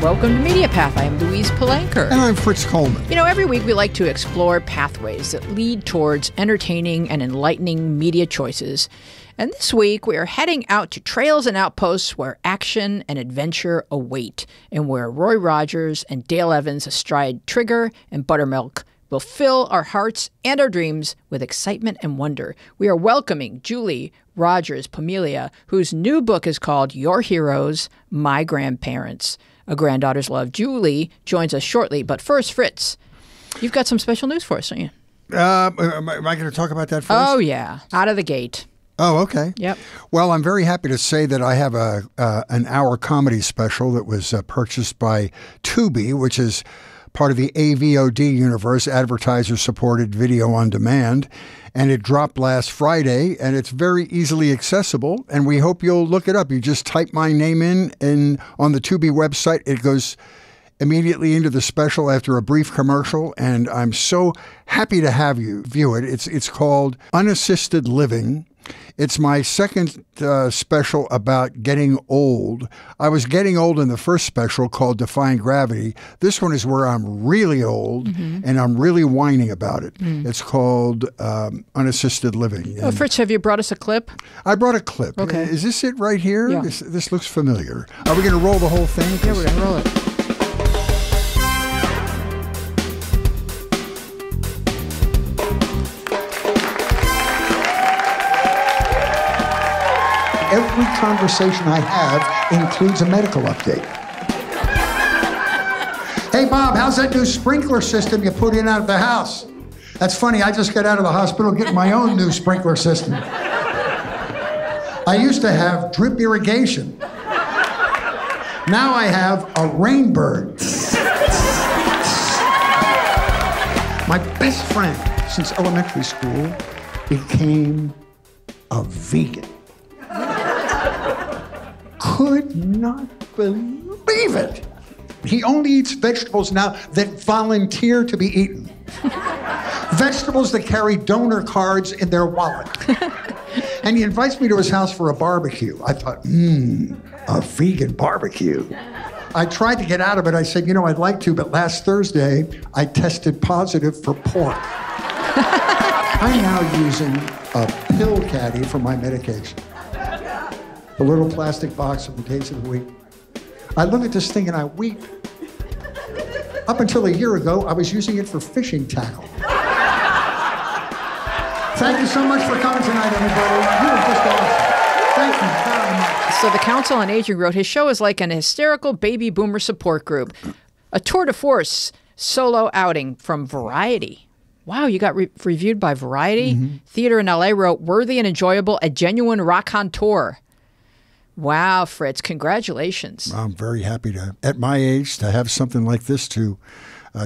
Welcome to Media Path. I am Louise Palanker. And I'm Fritz Coleman. You know, every week we like to explore pathways that lead towards entertaining and enlightening media choices. And this week we are heading out to trails and outposts where action and adventure await, and where Roy Rogers and Dale Evans astride Trigger and Buttermilk will fill our hearts and our dreams with excitement and wonder. We are welcoming Julie Rogers Pomelia, whose new book is called Your Heroes, My Grandparents, A Granddaughter's Love. Julie joins us shortly, but first, Fritz, you've got some special news for us, don't you? Am I going to talk about that first? Oh, yeah. Out of the gate. Oh, okay. Yep. Well, I'm very happy to say that I have an hour comedy special that was purchased by Tubi, which is part of the AVOD universe, advertiser-supported video on demand. And it dropped last Friday, and it's very easily accessible, and we hope you'll look it up. You just type my name in on the Tubi website. It goes immediately into the special after a brief commercial, and I'm so happy to have you view it. It's called Unassisted Living. It's my second special about getting old. I was getting old in the first special called Defying Gravity. This one is where I'm really old, and I'm really whining about it. It's called Unassisted Living. Oh, Fritz, have you brought us a clip? I brought a clip. Okay. Is this it right here? Yeah. This looks familiar. Are we going to roll the whole thing? Yeah, we're going to roll it. Every conversation I have includes a medical update. Hey, Bob, how's that new sprinkler system you put in out of the house? That's funny, I just got out of the hospital getting my own new sprinkler system. I used to have drip irrigation. Now I have a rainbird. My best friend since elementary school became a vegan. Could not believe it. He only eats vegetables now that volunteer to be eaten. Vegetables that carry donor cards in their wallet. And he invites me to his house for a barbecue. I thought, a vegan barbecue. I tried to get out of it. I said, you know, I'd like to, but last Thursday, I tested positive for pork. I'm now using a pill caddy for my medication. A little plastic box of the days of the week. I look at this thing and I weep. Up until a year ago, I was using it for fishing tackle. Thank you so much for coming tonight, everybody. You were just awesome. Thank you very much. So the Council on Aging wrote, his show is like an hysterical baby boomer support group. A tour de force solo outing from Variety. Wow, you got reviewed by Variety? Theater in LA wrote, worthy and enjoyable, a genuine raconteur. Wow, Fritz, congratulations. I'm very happy to, at my age, to have something like this to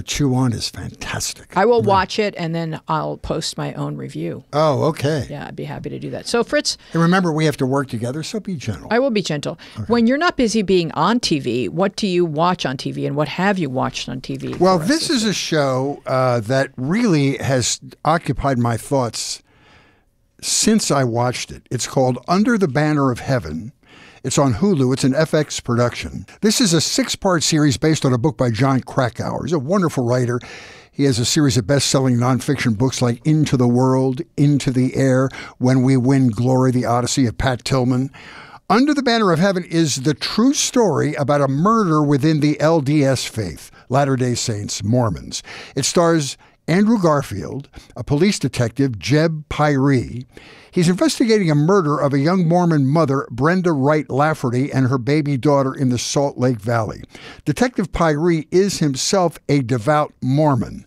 chew on is fantastic. I will watch it, and then I'll post my own review. Oh, okay. Yeah, I'd be happy to do that. So, Fritz. And remember, we have to work together, so be gentle. I will be gentle. Okay. When you're not busy being on TV, what do you watch on TV, and what have you watched on TV? Well, this is a show that really has occupied my thoughts since I watched it. It's called Under the Banner of Heaven. It's on Hulu. It's an FX production. This is a 6-part series based on a book by John Krakauer. He's a wonderful writer. He has a series of best-selling nonfiction books like Into the World, Into the Air, When We Win Glory, The Odyssey of Pat Tillman. Under the Banner of Heaven is the true story about a murder within the LDS faith, Latter-day Saints, Mormons. It stars Andrew Garfield, a police detective, Jeb Pyrie. He's investigating a murder of a young Mormon mother, Brenda Wright Lafferty, and her baby daughter in the Salt Lake Valley. Detective Pyrie is himself a devout Mormon.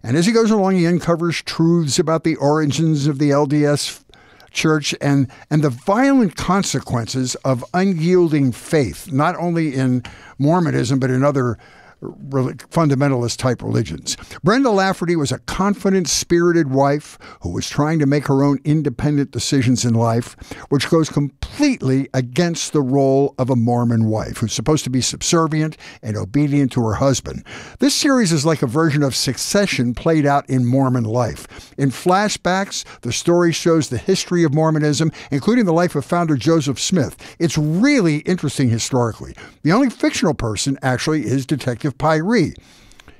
And as he goes along, he uncovers truths about the origins of the LDS Church and the violent consequences of unyielding faith, not only in Mormonism, but in other fundamentalist type religions. Brenda Lafferty was a confident, spirited wife who was trying to make her own independent decisions in life, which goes completely against the role of a Mormon wife who's supposed to be subservient and obedient to her husband. This series is like a version of Succession played out in Mormon life. In flashbacks, the story shows the history of Mormonism, including the life of founder Joseph Smith. It's really interesting historically. The only fictional person, actually, is Detective Pyrie.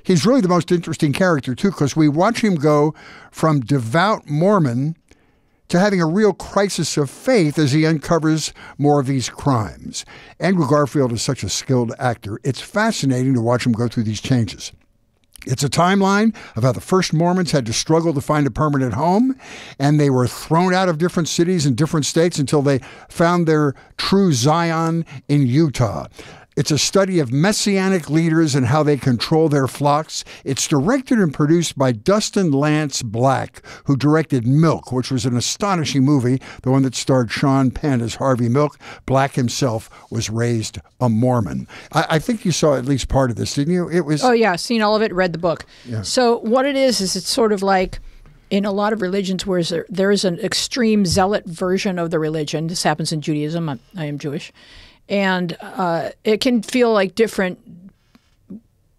He's really the most interesting character, too, because we watch him go from devout Mormon to having a real crisis of faith as he uncovers more of these crimes. Andrew Garfield is such a skilled actor. It's fascinating to watch him go through these changes. It's a timeline of how the first Mormons had to struggle to find a permanent home, and they were thrown out of different cities and different states until they found their true Zion in Utah. It's a study of messianic leaders and how they control their flocks. It's directed and produced by Dustin Lance Black, who directed Milk, which was an astonishing movie, the one that starred Sean Penn as Harvey Milk. Black himself was raised a Mormon. I think you saw at least part of this, didn't you? It was. Oh, yeah. Seen all of it, read the book. Yeah. So what it is it's sort of like in a lot of religions where there is an extreme zealot version of the religion. This happens in Judaism. I am Jewish. And it can feel like different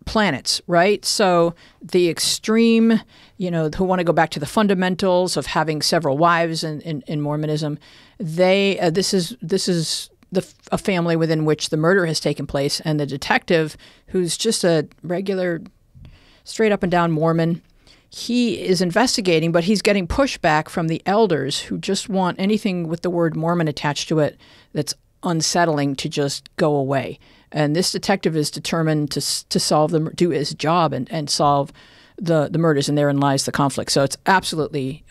planets, right? So the extreme, who want to go back to the fundamentals of having several wives in Mormonism, this is a family within which the murder has taken place, and the detective, who's just a regular, straight up and down Mormon, he is investigating, but he's getting pushback from the elders who just want anything with the word Mormon attached to it that's unsettling to just go away. And this detective is determined to do his job and solve the murders, and therein lies the conflict. So it's absolutely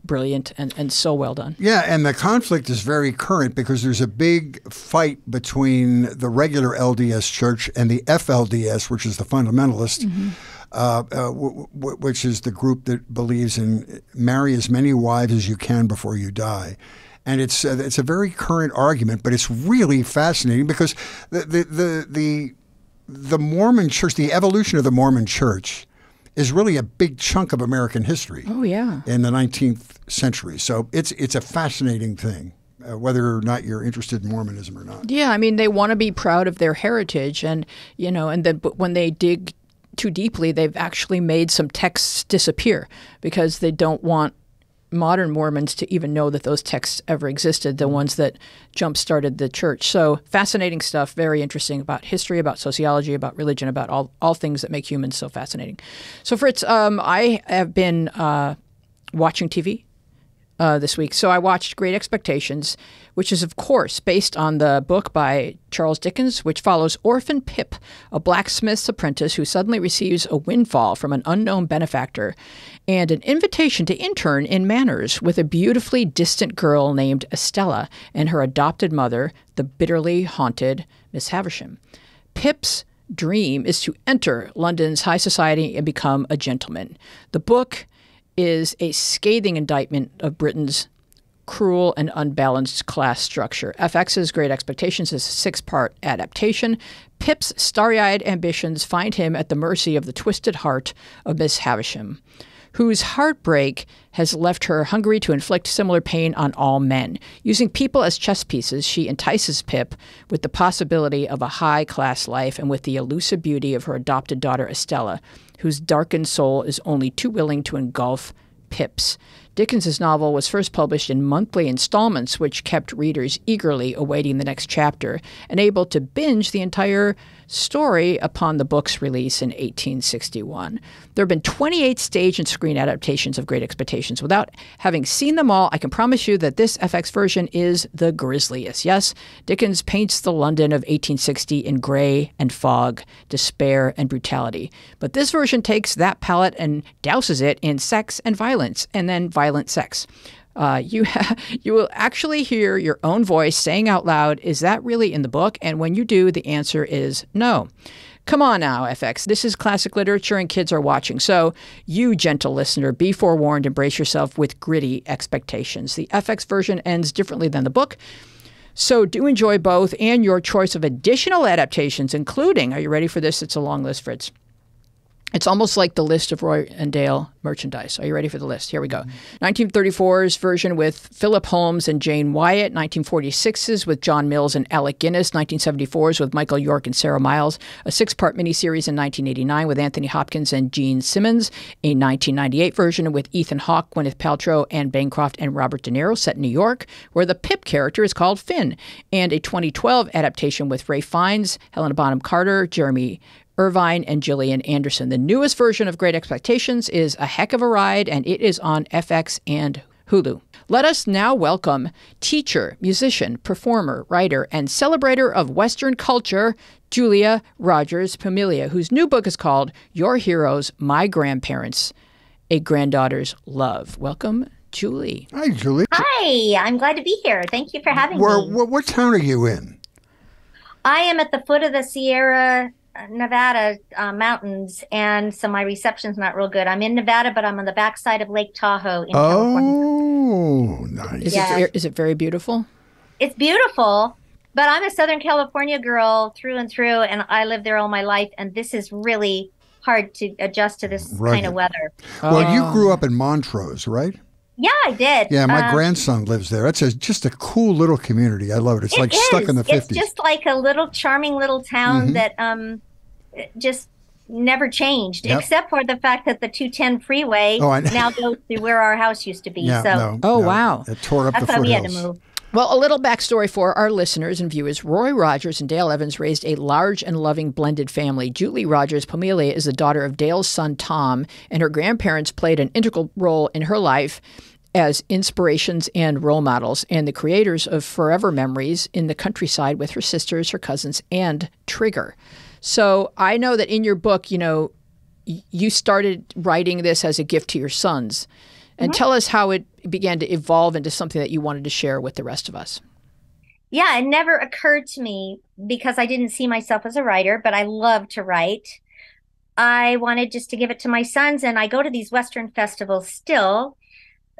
brilliant and so well done. Yeah, and the conflict is very current because there's a big fight between the regular LDS church and the FLDS, which is the fundamentalist, which is the group that believes in marry as many wives as you can before you die. And it's a very current argument, but it's really fascinating because the Mormon Church, the evolution of the Mormon Church, is really a big chunk of American history. Oh yeah, in the 19th century. So it's a fascinating thing, whether or not you're interested in Mormonism or not. Yeah, I mean they want to be proud of their heritage, and but when they dig too deeply, they've actually made some texts disappear because they don't want modern Mormons to even know that those texts ever existed, the ones that jump-started the church. So fascinating stuff, very interesting about history, about sociology, about religion, about all things that make humans so fascinating. So Fritz, I have been watching TV this week. So I watched Great Expectations, which is, of course, based on the book by Charles Dickens, which follows Orphan Pip, a blacksmith's apprentice who suddenly receives a windfall from an unknown benefactor and an invitation to intern in manners with a beautifully distant girl named Estella and her adopted mother, the bitterly haunted Miss Havisham. Pip's dream is to enter London's high society and become a gentleman. The book is a scathing indictment of Britain's cruel and unbalanced class structure. FX's Great Expectations is a 6-part adaptation. Pip's starry-eyed ambitions find him at the mercy of the twisted heart of Miss Havisham, whose heartbreak has left her hungry to inflict similar pain on all men. Using people as chess pieces, she entices Pip with the possibility of a high-class life and with the elusive beauty of her adopted daughter Estella, whose darkened soul is only too willing to engulf Pip's. Dickens's novel was first published in monthly installments, which kept readers eagerly awaiting the next chapter and able to binge the entire story upon the book's release in 1861. There have been 28 stage and screen adaptations of Great Expectations. Without having seen them all, I can promise you that this FX version is the grisliest. Yes, Dickens paints the London of 1860 in gray and fog, despair and brutality. But this version takes that palette and douses it in sex and violence, and then violent sex. You will actually hear your own voice saying out loud, "Is that really in the book?" And when you do, the answer is no. Come on now, FX. This is classic literature and kids are watching. So you, gentle listener, be forewarned and brace yourself with gritty expectations. The FX version ends differently than the book. So do enjoy both and your choice of additional adaptations, including, are you ready for this? It's a long list, Fritz. It's almost like the list of Roy and Dale merchandise. Are you ready for the list? Here we go. 1934's version with Philip Holmes and Jane Wyatt. 1946's with John Mills and Alec Guinness. 1974's with Michael York and Sarah Miles. A 6-part miniseries in 1989 with Anthony Hopkins and Gene Simmons. A 1998 version with Ethan Hawke, Gwyneth Paltrow, Anne Bancroft, and Robert De Niro set in New York, where the Pip character is called Finn. And a 2012 adaptation with Ray Fiennes, Helena Bonham Carter, Jeremy Irvine, and Gillian Anderson. The newest version of Great Expectations is a heck of a ride, and it is on FX and Hulu. Let us now welcome teacher, musician, performer, writer, and celebrator of Western culture, Julia Rogers Pamelia, whose new book is called Your Heroes, My Grandparents, A Granddaughter's Love. Welcome, Julie. Hi, Julie. Hi, I'm glad to be here. Thank you for having me. What town are you in? I am at the foot of the Sierra Nevada mountains, and so my reception's not real good. I'm in Nevada, but I'm on the backside of Lake Tahoe in California. Oh, nice. Is it very beautiful? It's beautiful, but I'm a Southern California girl through and through, and I lived there all my life, and this is really hard to adjust to this kind of weather. Well, you grew up in Montrose, right? Yeah, I did. Yeah, my grandson lives there. That's just a cool little community. I love it. It's like stuck in the 50s. It's just like a little charming little town that just never changed, except for the fact that the 210 freeway now goes through where our house used to be. Wow. It tore up that's the why we had foothills. to move. Well, a little backstory for our listeners and viewers. Roy Rogers and Dale Evans raised a large and loving blended family. Julie Rogers Pamelia is the daughter of Dale's son, Tom, and her grandparents played an integral role in her life as inspirations and role models, and the creators of forever memories in the countryside with her sisters, her cousins, and Trigger. So I know that in your book, you started writing this as a gift to your sons. And tell us how it began to evolve into something that you wanted to share with the rest of us. Yeah, it never occurred to me because I didn't see myself as a writer, but I love to write. I wanted just to give it to my sons, and I go to these Western festivals still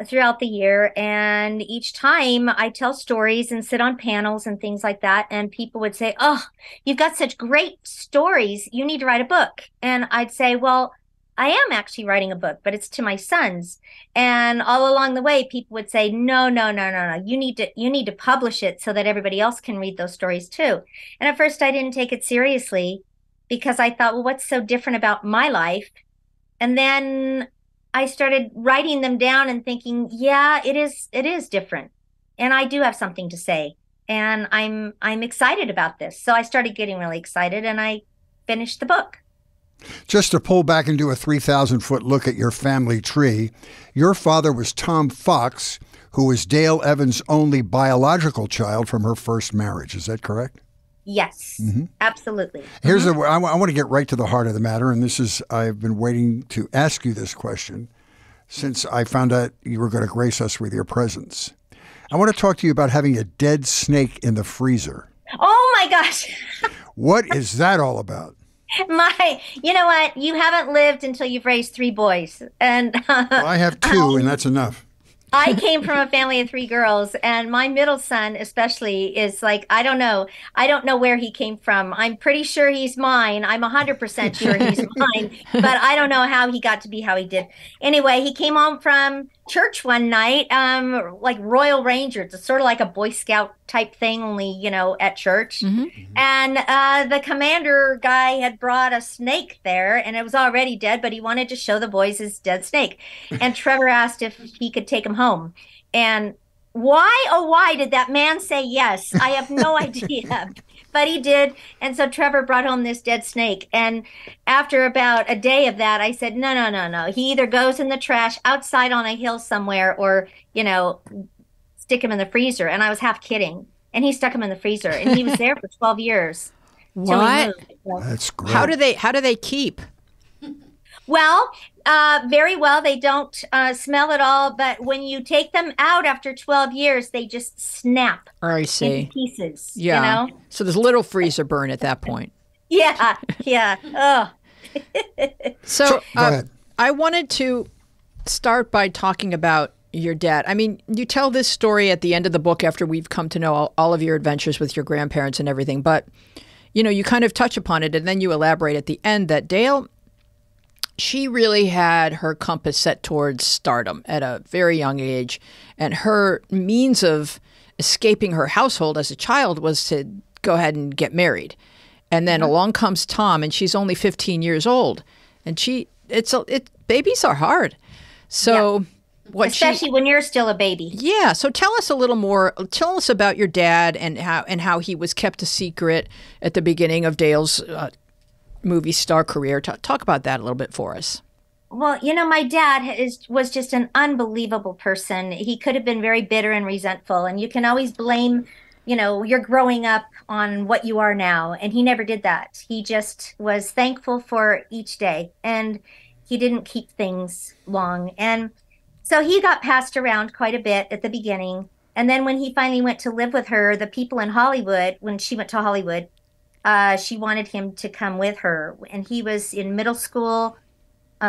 throughout the year, and each time I tell stories and sit on panels and things like that, and people would say, "Oh, you've got such great stories, you need to write a book." And I'd say, well, I am actually writing a book, but it's to my sons. And all along the way, people would say, no, you need to publish it so that everybody else can read those stories too. And at first I didn't take it seriously because I thought, well, what's so different about my life? And then I started writing them down and thinking, yeah, it is different. And I do have something to say. And I'm excited about this. So I started getting really excited, and I finished the book. Just to pull back and do a 3,000-foot look at your family tree, your father was Tom Fox, who was Dale Evans' only biological child from her first marriage. Is that correct? Yes, absolutely. Here's I want to get right to the heart of the matter, and I've been waiting to ask you this question since I found out you were going to grace us with your presence. I want to talk to you about having a dead snake in the freezer. Oh my gosh. What is that all about? You know what? You haven't lived until you've raised 3 boys. And well, I have 2, and that's enough. I came from a family of 3 girls, and my middle son especially is like, I don't know where he came from. I'm pretty sure he's mine. I'm 100% sure he's mine, but I don't know how he got to be how he did. Anyway, he came home from church one night, like Royal Rangers. It's sort of like a Boy Scout type thing, only, at church. And the commander guy had brought a snake there, and it was already dead, but he wanted to show the boys his dead snake. And Trevor asked if he could take him home. And why did that man say yes? I have no idea. But he did. And so Trevor brought home this dead snake. And after about a day of that, I said, no. He either goes in the trash outside on a hill somewhere or, stick him in the freezer. And I was half kidding. And he stuck him in the freezer. And he was there for 12 years. What? That's great. How do they keep? Well, very well. They don't smell at all. But when you take them out after 12 years, they just snap into pieces. Yeah. So there's a little freezer burn at that point. Yeah. Oh. So go ahead. I wanted to start by talking about your dad. I mean, you tell this story at the end of the book after we've come to know all of your adventures with your grandparents and everything. But, you know, you kind of touch upon it and then you elaborate at the end that Dale, she really had her compass set towards stardom at a very young age. And her means of escaping her household as a child was to go ahead and get married. And then along comes Tom, and she's only 15 years old. And babies are hard. So especially when you're still a baby. Yeah. So tell us a little more. Tell us about your dad and how he was kept a secret at the beginning of Dale's movie star career. Talk about that a little bit for us. Well, you know, my dad was just an unbelievable person. He could have been very bitter and resentful, and you can always blame, you know, you're growing up on what you are now. And he never did that. He just was thankful for each day, and he didn't keep things long. And so he got passed around quite a bit at the beginning. And then when he finally went to live with her, the people in Hollywood, when she went to Hollywood, she wanted him to come with her. And he was in middle school. He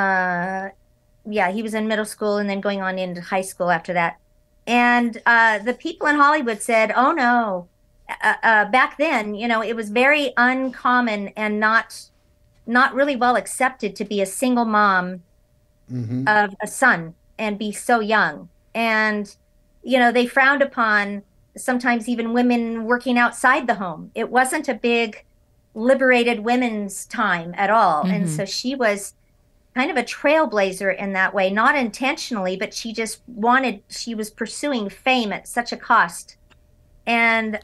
was in middle school and then going on into high school after that. And the people in Hollywood said, oh, no. Back then, you know, it was very uncommon and not really well accepted to be a single mom of a son and be so young. And, you know, they frowned upon sometimes even women working outside the home. It wasn't a big liberated women's time at all. And so she was kind of a trailblazer in that way, not intentionally, but she was pursuing fame at such a cost. And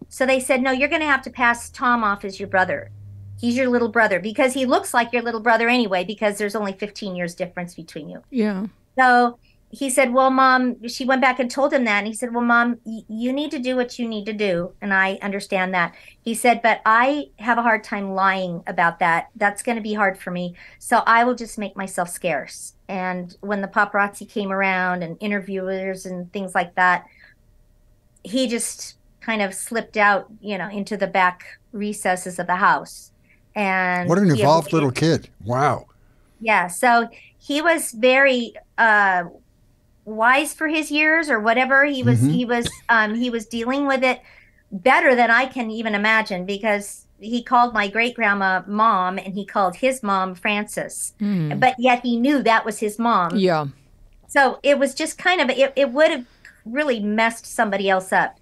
so they said, no, you're going to have to pass Tom off as your brother. He's your little brother, because he looks like your little brother anyway, because there's only 15 years difference between you. Yeah. So he said, well, Mom, she went back and told him that. And he said, well, Mom, you need to do what you need to do. And I understand that. He said, but I have a hard time lying about that. That's going to be hard for me. So I will just make myself scarce. And when the paparazzi came around and interviewers and things like that, he just kind of slipped out, you know, into the back recesses of the house. And what an evolved little kid. Wow. Yeah. So he was very wise for his years or whatever. He was dealing with it better than I can even imagine, because he called my great grandma Mom and he called his mom Frances, but yet he knew that was his mom. Yeah. So it was just kind of, it would have really messed somebody else up,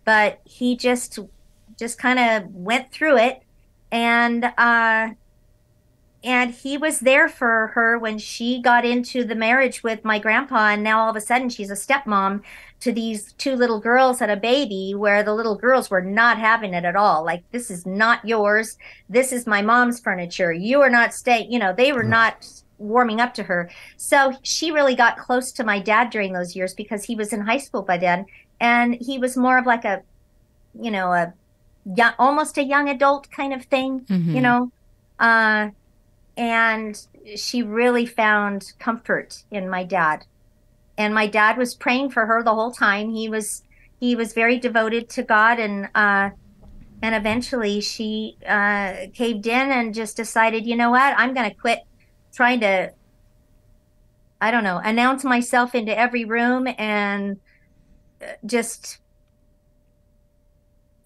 but he just kind of went through it. And he was there for her when she got into the marriage with my grandpa. And now all of a sudden she's a stepmom to these two little girls and a baby, where the little girls were not having it at all. Like, this is not yours. This is my mom's furniture. You are not staying, you know, they were not warming up to her. So she really got close to my dad during those years, because he was in high school by then. And he was more of like a, you know, almost a young adult kind of thing, you know. And she really found comfort in my dad. And my dad was praying for her the whole time. He was very devoted to God. And eventually she caved in and just decided, you know what, I'm going to quit trying to, I don't know, announce myself into every room and just,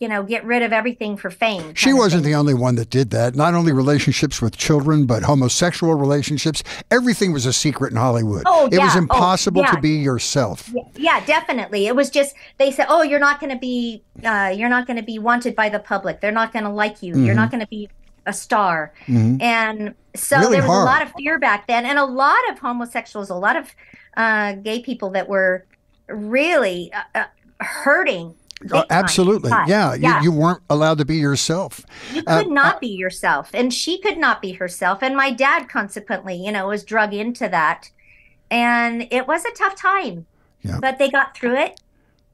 you know, get rid of everything for fame. She wasn't the only one that did that. Not only relationships with children, but homosexual relationships. Everything was a secret in Hollywood. It was impossible to be yourself. Yeah, definitely. It was just, they said, oh, you're not going to be wanted by the public. They're not going to like you. You're not going to be a star. And so really there was a lot of fear back then. And a lot of homosexuals, a lot of gay people that were really hurting. Absolutely. Yeah. You weren't allowed to be yourself. You could not be yourself. And she could not be herself. And my dad, consequently, you know, was drug into that. And it was a tough time. Yeah. But they got through it.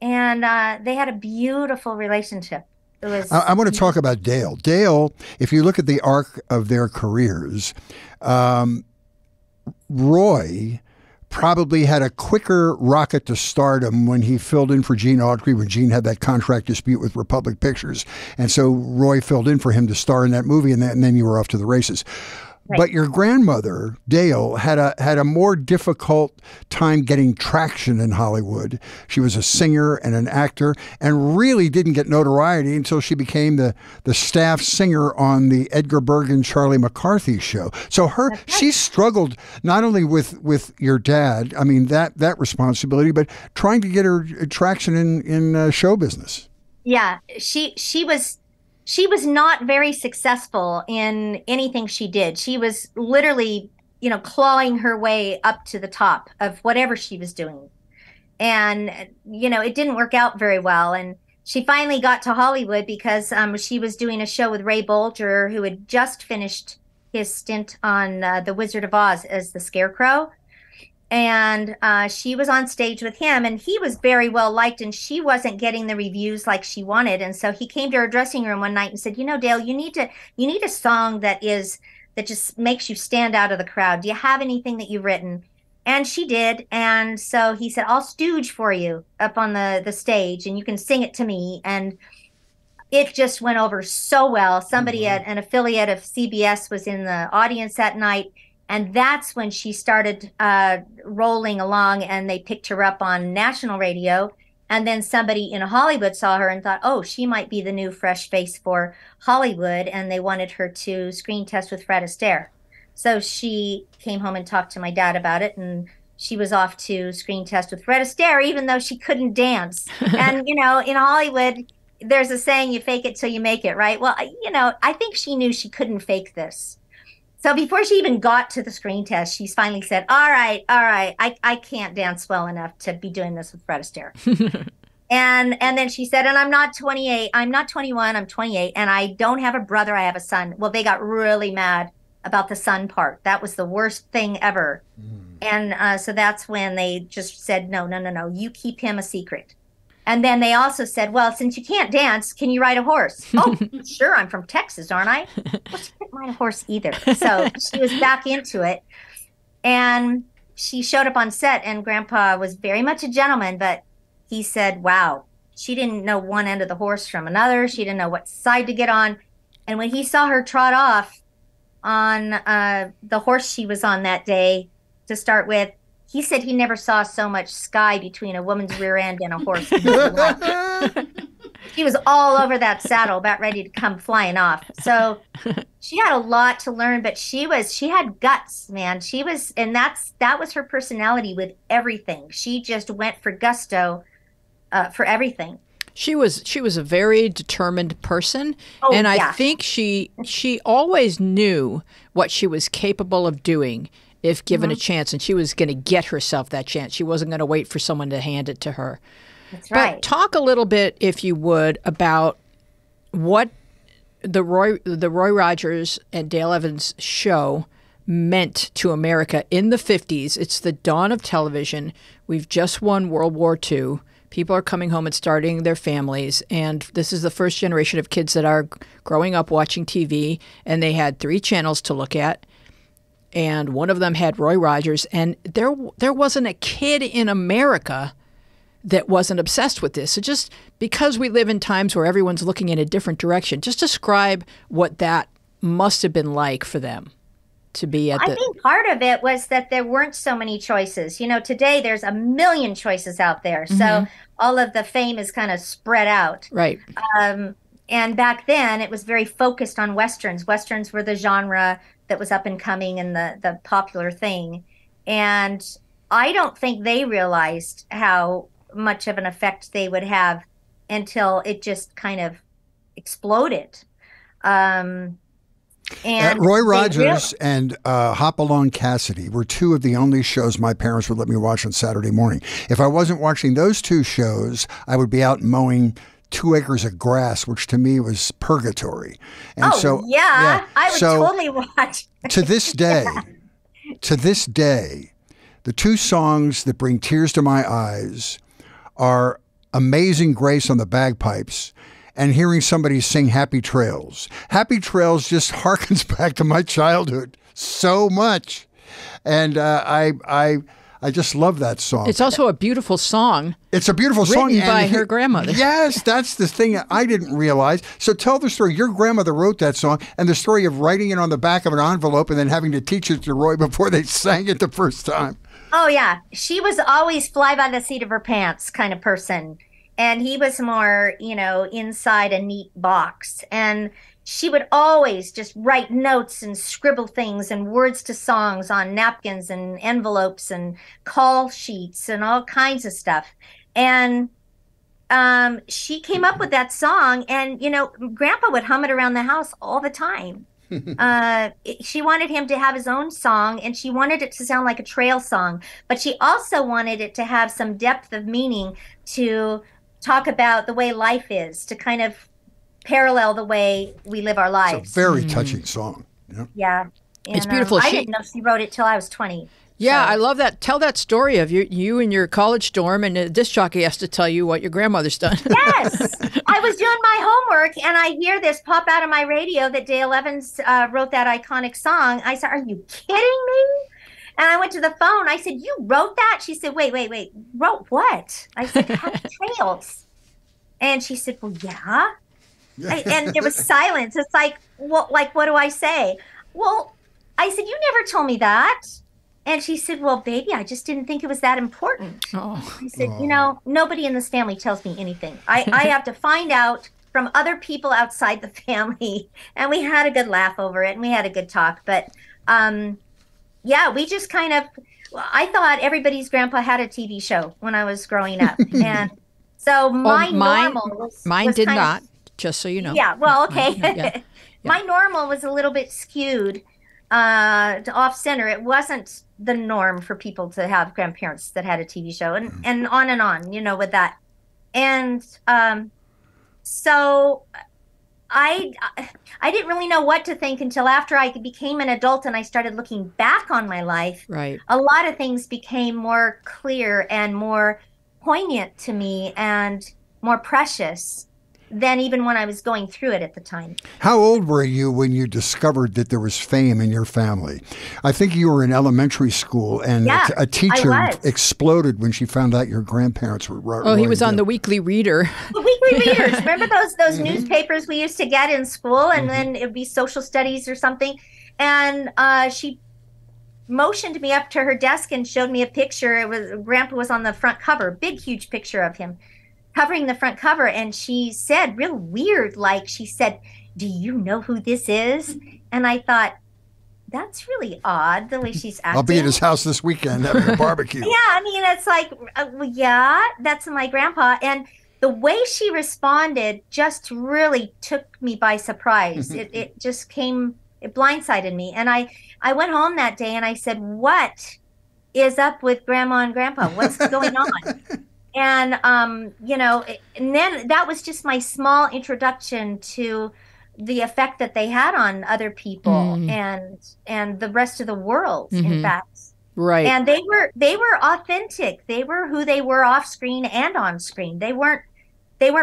And they had a beautiful relationship. It was. I want to talk about Dale. Dale, if you look at the arc of their careers, Roy probably had a quicker rocket to stardom when he filled in for Gene Autry when Gene had that contract dispute with Republic Pictures. And so Roy filled in for him to star in that movie, and then you were off to the races. Right. But your grandmother, Dale, had a more difficult time getting traction in Hollywood. She was a singer and an actor and really didn't get notoriety until she became the staff singer on the Edgar Bergen, Charlie McCarthy show. So she struggled not only with your dad, I mean, that responsibility, but trying to get her traction in show business. Yeah, she was not very successful in anything she did. She was literally, clawing her way up to the top of whatever she was doing. And, it didn't work out very well. And she finally got to Hollywood because she was doing a show with Ray Bolger, who had just finished his stint on The Wizard of Oz as the Scarecrow. And she was on stage with him, and he was very well liked, and she wasn't getting the reviews like she wanted. And so he came to her dressing room one night and said, Dale, you need a song that just makes you stand out of the crowd. Do you have anything that you've written? And she did. And so he said, I'll stooge for you up on the stage, and you can sing it to me. And it just went over so well. Somebody at an affiliate of CBS was in the audience that night. And that's when she started rolling along, and they picked her up on national radio. And then somebody in Hollywood saw her and thought, oh, she might be the new fresh face for Hollywood. And they wanted her to screen test with Fred Astaire. So she came home and talked to my dad about it. And she was off to screen test with Fred Astaire, even though she couldn't dance. And, in Hollywood, there's a saying, you fake it till you make it, right? Well, I think she knew she couldn't fake this. So before she even got to the screen test, she's finally said, all right, I can't dance well enough to be doing this with Fred Astaire. and then she said, and I'm not 28, I'm not 21, I'm 28, and I don't have a brother, I have a son. Well, they got really mad about the son part. That was the worst thing ever. And so that's when they just said, no, you keep him a secret. And then they also said, well, since you can't dance, can you ride a horse? Oh, sure, I'm from Texas, aren't I? Well, she couldn't ride a horse either. So she was back into it. And she showed up on set, and Grandpa was very much a gentleman, but he said, wow, she didn't know one end of the horse from another. She didn't know what side to get on. And when he saw her trot off on the horse she was on that day to start with, he said he never saw so much sky between a woman's rear end and a horse. She was all over that saddle, about ready to come flying off. So she had a lot to learn, but she had guts, man. That was her personality with everything. She just went for gusto for everything. She was a very determined person, and I think she always knew what she was capable of doing if given a chance, and she was going to get herself that chance. She wasn't going to wait for someone to hand it to her. That's right. But talk a little bit, if you would, about what the Roy Rogers and Dale Evans show meant to America in the 50s. It's the dawn of television. We've just won World War II. People are coming home and starting their families, and this is the first generation of kids that are growing up watching TV, and they had 3 channels to look at. And one of them had Roy Rogers, and there wasn't a kid in America that wasn't obsessed with this. So just because we live in times where everyone's looking in a different direction, just describe what that must have been like for them to be at I think part of it was that there weren't so many choices. Today there's a million choices out there. So all of the fame is kind of spread out. Right. And back then it was very focused on Westerns. Westerns were the genre that was up and coming and the popular thing. And I don't think they realized how much of an effect they would have until it just kind of exploded. And Roy Rogers and Hopalong Cassidy were 2 of the only shows my parents would let me watch on Saturday morning. If I wasn't watching those 2 shows, I would be out mowing 2 acres of grass, which to me was purgatory. And I would so totally watch. to this day, the 2 songs that bring tears to my eyes are Amazing Grace on the bagpipes and hearing somebody sing Happy Trails. Happy Trails just harkens back to my childhood so much. And I I just love that song. It's also a beautiful song. It's a beautiful song. Written by her grandmother. Yes, that's the thing I didn't realize. So tell the story. Your grandmother wrote that song, and the story of writing it on the back of an envelope and then having to teach it to Roy before they sang it the first time. Oh, yeah. She was always fly by the seat of her pants kind of person. And he was more, inside a neat box. And she would always just write notes and scribble things and words to songs on napkins and envelopes and call sheets and all kinds of stuff. And she came up with that song, and, Grandpa would hum it around the house all the time. She wanted him to have his own song, and she wanted it to sound like a trail song, but she also wanted it to have some depth of meaning, to talk about the way life is, to kind of parallel the way we live our lives. It's a very touching song. Yeah. And, It's beautiful. I didn't know she wrote it till I was 20. Yeah, So- I love that. Tell that story of you in your college dorm, and the disc jockey has to tell you what your grandmother's done. Yes. I was doing my homework, and I hear this pop out of my radio that Dale Evans wrote that iconic song. I said, "Are you kidding me?" And I went to the phone. I said, "You wrote that?" She said, wait. Wrote what? I said, "Happy Trails." And she said, "Well, yeah." And there was silence. It's like, what do I say? Well, I said, "You never told me that." And she said, "Well, baby, I just didn't think it was that important." Oh. I said, nobody in this family tells me anything. I have to find out from other people outside the family. And we had a good laugh over it, and we had a good talk. But yeah, we just kind of, I thought everybody's grandpa had a TV show when I was growing up. And so Mine was did kind not, of, just so you know. yeah, well, okay. Yeah. My normal was a little bit skewed to off center. It wasn't the norm for people to have grandparents that had a TV show, and on, with that. And so I didn't really know what to think until after I became an adult and I started looking back on my life. Right. A lot of things became more clear and more poignant to me and more precious than even when I was going through it at the time. How old were you when you discovered that there was fame in your family? I think you were in elementary school, and Yeah, a teacher I was. exploded when she found out your grandparents were. Oh, he was on the Weekly Reader. The weekly readers. Remember those newspapers we used to get in school, and then it'd be social studies or something. And she motioned me up to her desk and showed me a picture. Grandpa was on the front cover, big, huge picture of him covering the front cover. And she said, real weird, like she said, "Do you know who this is?" And I thought, that's really odd, the way she's acting. I'll be at his house this weekend having a barbecue. Yeah, I mean, it's like, well, yeah, that's my grandpa. And the way she responded just really took me by surprise. It just came, it blindsided me. And I went home that day and I said, "What is up with Grandma and Grandpa? What's going on?" And, and then that was just my small introduction to the effect that they had on other people and the rest of the world, in fact. Right. And they were authentic. They were who they were off screen and on screen. They weren't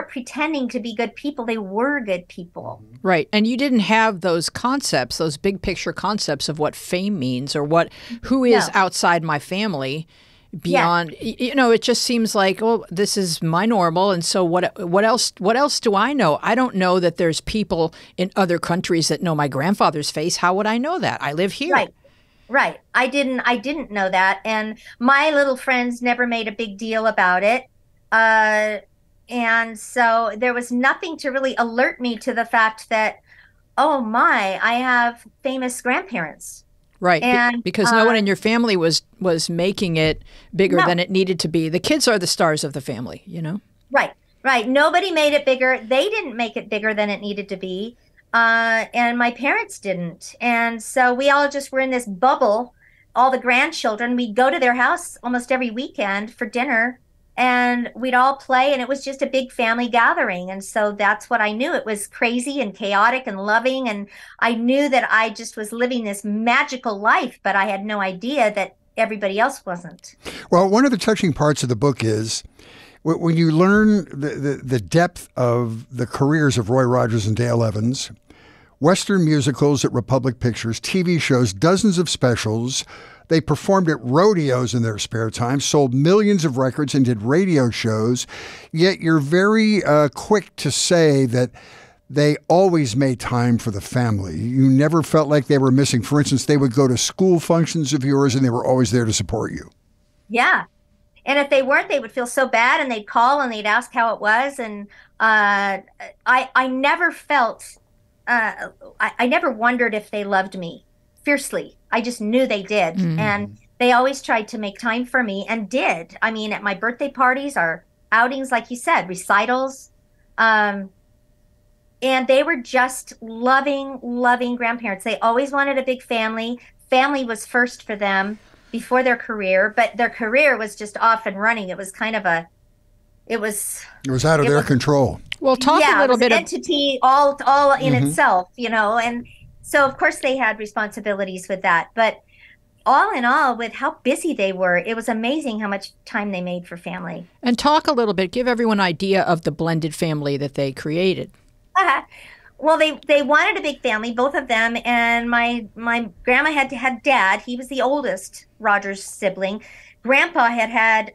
pretending to be good people. They were good people. Right. And you didn't have those concepts, those big picture concepts of what fame means or who is outside my family. Beyond, it just seems like, oh, this is my normal, and so what else do I know? I don't know that there's people in other countries that know my grandfather's face. How would I know that? I live here. Right. I didn't know that, and my little friends never made a big deal about it. And so there was nothing to really alert me to the fact that, oh my, I have famous grandparents. Right, and, because no one in your family was making it bigger than it needed to be. The kids are the stars of the family, Right. Nobody made it bigger. They didn't make it bigger than it needed to be. And my parents didn't. And so we all just were in this bubble, all the grandchildren. We'd go to their house almost every weekend for dinner, and we'd all play, and it was just a big family gathering. And so that's what I knew. It was crazy and chaotic and loving, and I knew that I just was living this magical life, but I had no idea that everybody else wasn't. Well, one of the touching parts of the book is when you learn the depth of the careers of Roy Rogers and Dale Evans, Western musicals at Republic Pictures, TV shows, dozens of specials, They performed at rodeos in their spare time, sold millions of records, and did radio shows. Yet you're very quick to say that they always made time for the family. You never felt like they were missing. For instance, they would go to school functions of yours, and they were always there to support you. Yeah. And if they weren't, they would feel so bad, and they'd call and they'd ask how it was. And I never felt, I never wondered if they loved me fiercely. I just knew they did. And they always tried to make time for me and did. I mean, at my birthday parties, our outings, like you said, recitals. And they were just loving, loving grandparents. They always wanted a big family. Family was first for them before their career, but their career was just off and running. It was kind of it was out of their control. Well, talk a little bit of entity all in itself, and so of course they had responsibilities with that. But all in all, with how busy they were, it was amazing how much time they made for family. And talk a little bit, give everyone an idea of the blended family that they created. Well, they wanted a big family, both of them, and my grandma had dad. He was the oldest Rogers sibling. Grandpa had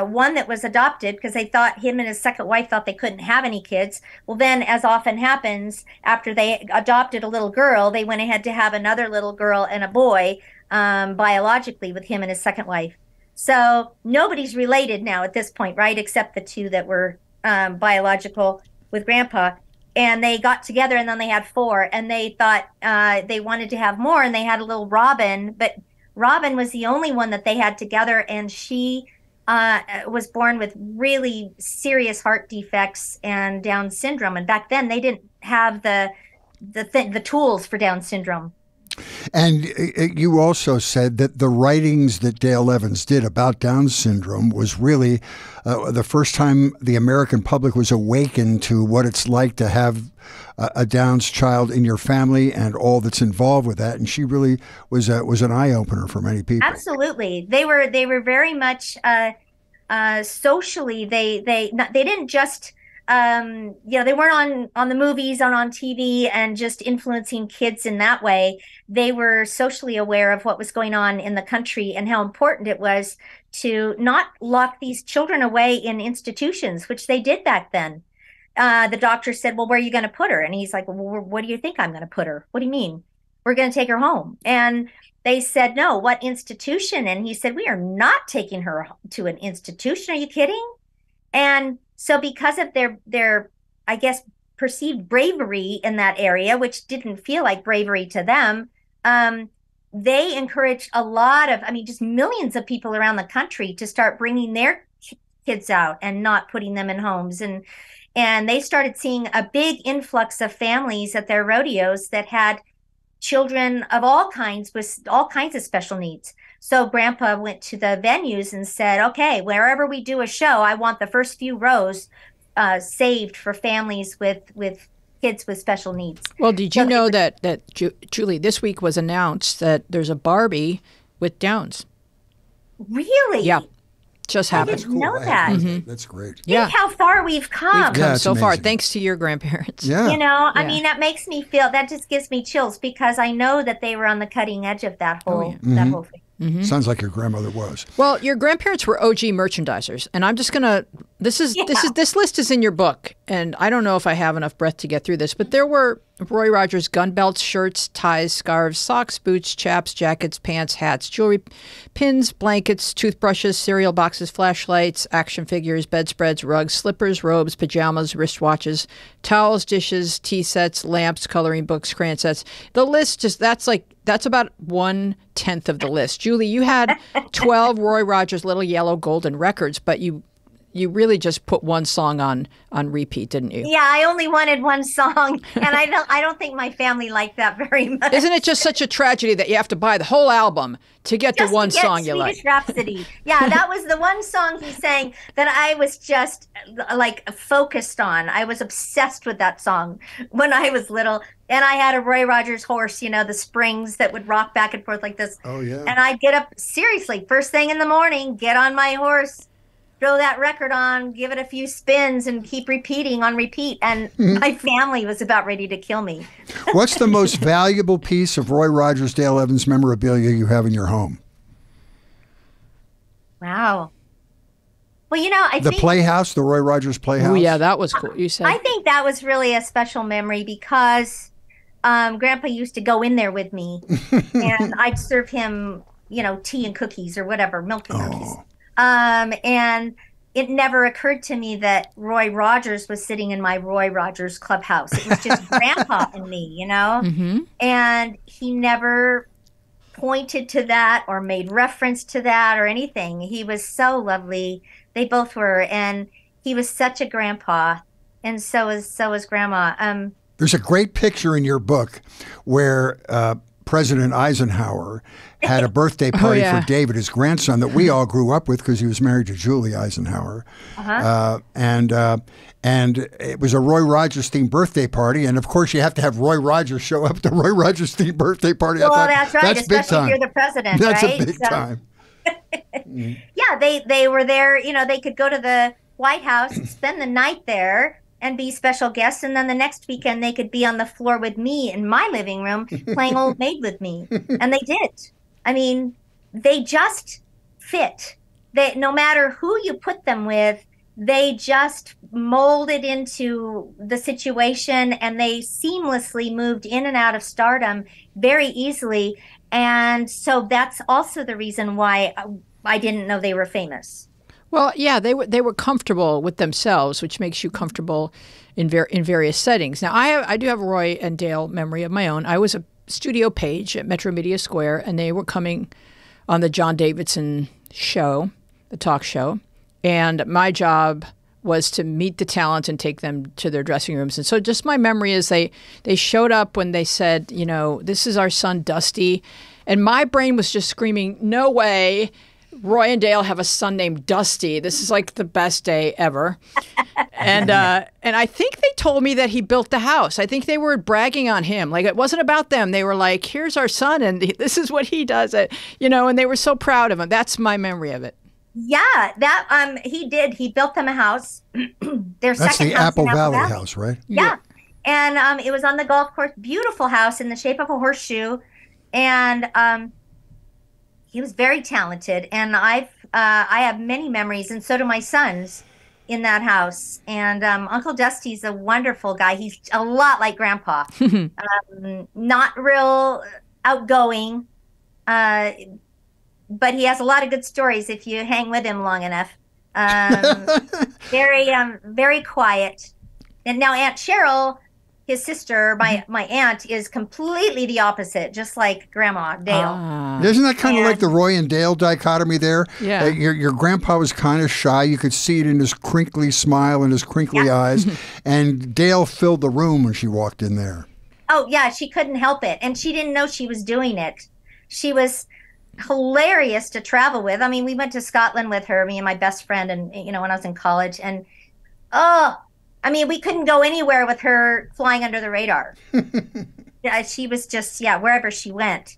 one that was adopted because they thought him and his second wife thought they couldn't have any kids. Well, then, as often happens, after they adopted a little girl, they went ahead to have another little girl and a boy biologically with him and his second wife. So nobody's related now at this point, right, except the two that were biological with Grandpa. And they got together, and then they had 4, and they thought they wanted to have more, and they had a little Robin, but Robin was the only one that they had together, and she was born with really serious heart defects and Down syndrome. And back then, they didn't have the tools for Down syndrome. And you also said that the writings that Dale Evans did about Down syndrome was really the first time the American public was awakened to what it's like to have a Down's child in your family and all that's involved with that. And she really was an eye-opener for many people. Absolutely. They were very much socially, they didn't just they weren't on the movies, on TV and just influencing kids in that way. They were socially aware of what was going on in the country and how important it was to not lock these children away in institutions, which they did back then. The doctor said, well, where are you going to put her? And he's like, well, what do you think I'm going to put her? What do you mean? We're going to take her home. And they said, no, what institution? And he said, we are not taking her to an institution. Are you kidding? And so because of their, I guess, perceived bravery in that area, which didn't feel like bravery to them, they encouraged a lot of, just millions of people around the country to start bringing their kids out and not putting them in homes. And they started seeing a big influx of families at their rodeos that had children of all kinds with all kinds of special needs. So Grandpa went to the venues and said, okay, wherever we do a show, I want the first few rows saved for families with kids with special needs. Well, did you know that Julie, this week was announced that there's a Barbie with Downs? Really? Yeah. Just happened. I didn't know that. Mm-hmm. That's great. Yeah. Think how far we've come. We've come so amazing. far, thanks to your grandparents. Yeah. That makes me feel, that just gives me chills because I know that they were on the cutting edge of that whole thing. Mm-hmm. Sounds like your grandmother was. Well, your grandparents were OG merchandisers, and I'm just gonna. This list is in your book, and I don't know if I have enough breath to get through this, but there were Roy Rogers gun belts, shirts, ties, scarves, socks, boots, chaps, jackets, pants, hats, jewelry, pins, blankets, toothbrushes, cereal boxes, flashlights, action figures, bedspreads, rugs, slippers, robes, pajamas, wristwatches, towels, dishes, tea sets, lamps, coloring books, crayon sets. The list that's about 1/10 of the list. Julie, you had 12 Roy Rogers Little Yellow Golden records, but you really just put one song on repeat, didn't you? Yeah, I only wanted one song, and I don't think my family liked that very much. Isn't it just such a tragedy that you have to buy the whole album to get the one song you like? Swedish Rhapsody. Yeah, that was the one song he sang that I was just like focused on. I was obsessed with that song when I was little. And I had a Roy Rogers horse, the springs that would rock back and forth like this. Oh, yeah. And I'd get up, seriously, first thing in the morning, get on my horse, throw that record on, give it a few spins, and keep repeating on repeat. And my family was about ready to kill me. What's the most valuable piece of Roy Rogers, Dale Evans memorabilia you have in your home? Wow. Well, I The think Playhouse, the Roy Rogers Playhouse? Oh, yeah, that was cool. You said. I think that was really a special memory because Grandpa used to go in there with me, and I'd serve him, tea and cookies or whatever, milk and cookies. And it never occurred to me that Roy Rogers was sitting in my Roy Rogers clubhouse. It was just Grandpa and me, Mm-hmm. And he never pointed to that or made reference to that or anything. He was so lovely. They both were, and he was such a grandpa, and so was Grandma. There's a great picture in your book where President Eisenhower had a birthday party yeah. for David, his grandson, that we all grew up with because he was married to Julie Eisenhower. And it was a Roy Rogers themed birthday party. And of course, you have to have Roy Rogers show up at the Roy Rogers themed birthday party. Well, that's right, that's especially big time. if you're the president, That's right? a big time. Yeah, they were there. They could go to the White House, spend the night there, and be special guests. And then the next weekend, they could be on the floor with me in my living room playing Old Maid with me. And they did. I mean, they just fit. No matter who you put them with, they just molded into the situation, and they seamlessly moved in and out of stardom very easily. And so that's also the reason why I didn't know they were famous. Well, yeah, they were comfortable with themselves, which makes you comfortable in various settings. Now, I do have a Roy and Dale memory of my own. I was a studio page at Metro Media Square, and they were coming on the John Davidson show, the talk show, and my job was to meet the talent and take them to their dressing rooms. And so just my memory is they showed up when they said, this is our son, Dusty. And my brain was just screaming, no way. Roy and Dale have a son named Dusty. This is like the best day ever. And I think they told me that he built the house. I think they were bragging on him. Like, it wasn't about them. They were like, here's our son, and this is what he does. And they were so proud of him. That's my memory of it. Yeah, that he did. He built them a house. Their That's second the house Apple in Valley house, right? Yeah. And it was on the golf course. Beautiful house in the shape of a horseshoe. And he was very talented. And I have many memories, and so do my sons, in that house. And Uncle Dusty's a wonderful guy. He's a lot like Grandpa. Not real outgoing, but he has a lot of good stories if you hang with him long enough. Very quiet. And now Aunt Cheryl, his sister, my aunt, is completely the opposite, just like Grandma Dale. Isn't that kind of like the Roy and Dale dichotomy there? Yeah. Your grandpa was kind of shy. You could see it in his crinkly smile and his crinkly eyes. And Dale filled the room when she walked in there. Oh, yeah, she couldn't help it. And she didn't know she was doing it. She was hilarious to travel with. I mean, we went to Scotland with her, me and my best friend, and when I was in college. And we couldn't go anywhere with her flying under the radar. Yeah, she was just wherever she went.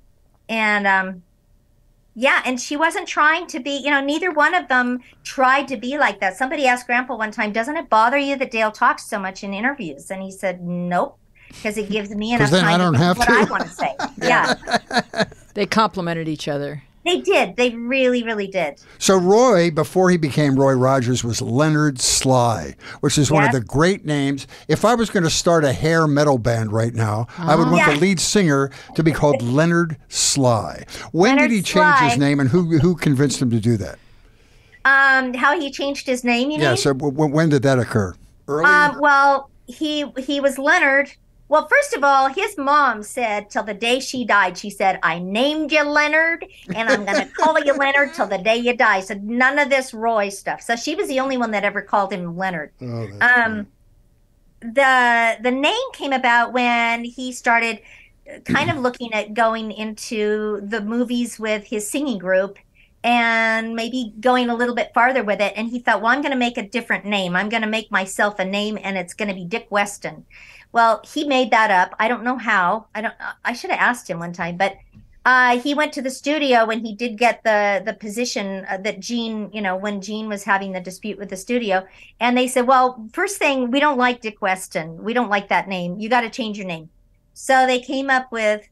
And and she wasn't trying to be, neither one of them tried to be like that. Somebody asked Grandpa one time, doesn't it bother you that Dale talks so much in interviews? And he said, nope, because it gives me enough time to say what I want to say. Yeah. They complimented each other. They did. They really, really did. So Roy, before he became Roy Rogers, was Leonard Sly, which is one of the great names. If I was going to start a hair metal band right now, I would want the lead singer to be called Leonard Sly. When did he change his name, and who convinced him to do that? How he changed his name, you mean? Yeah, so when did that occur? Early? Well, he was Leonard. Well, first of all, his mom said till the day she died, she said, I named you Leonard, and I'm going to call you Leonard till the day you die. So none of this Roy stuff. So she was the only one that ever called him Leonard. Oh, that's the name came about when he started kind of looking at going into the movies with his singing group and maybe going a little bit farther with it. And he thought, well, I'm going to make a different name. I'm going to make myself a name, and it's going to be Dick Weston. Well, he made that up. I don't know how. I should have asked him one time, but He went to the studio when he did get the position that Gene, when Gene was having the dispute with the studio. And they said, well, first thing, we don't like Dick Weston. We don't like that name. You got to change your name. So they came up with,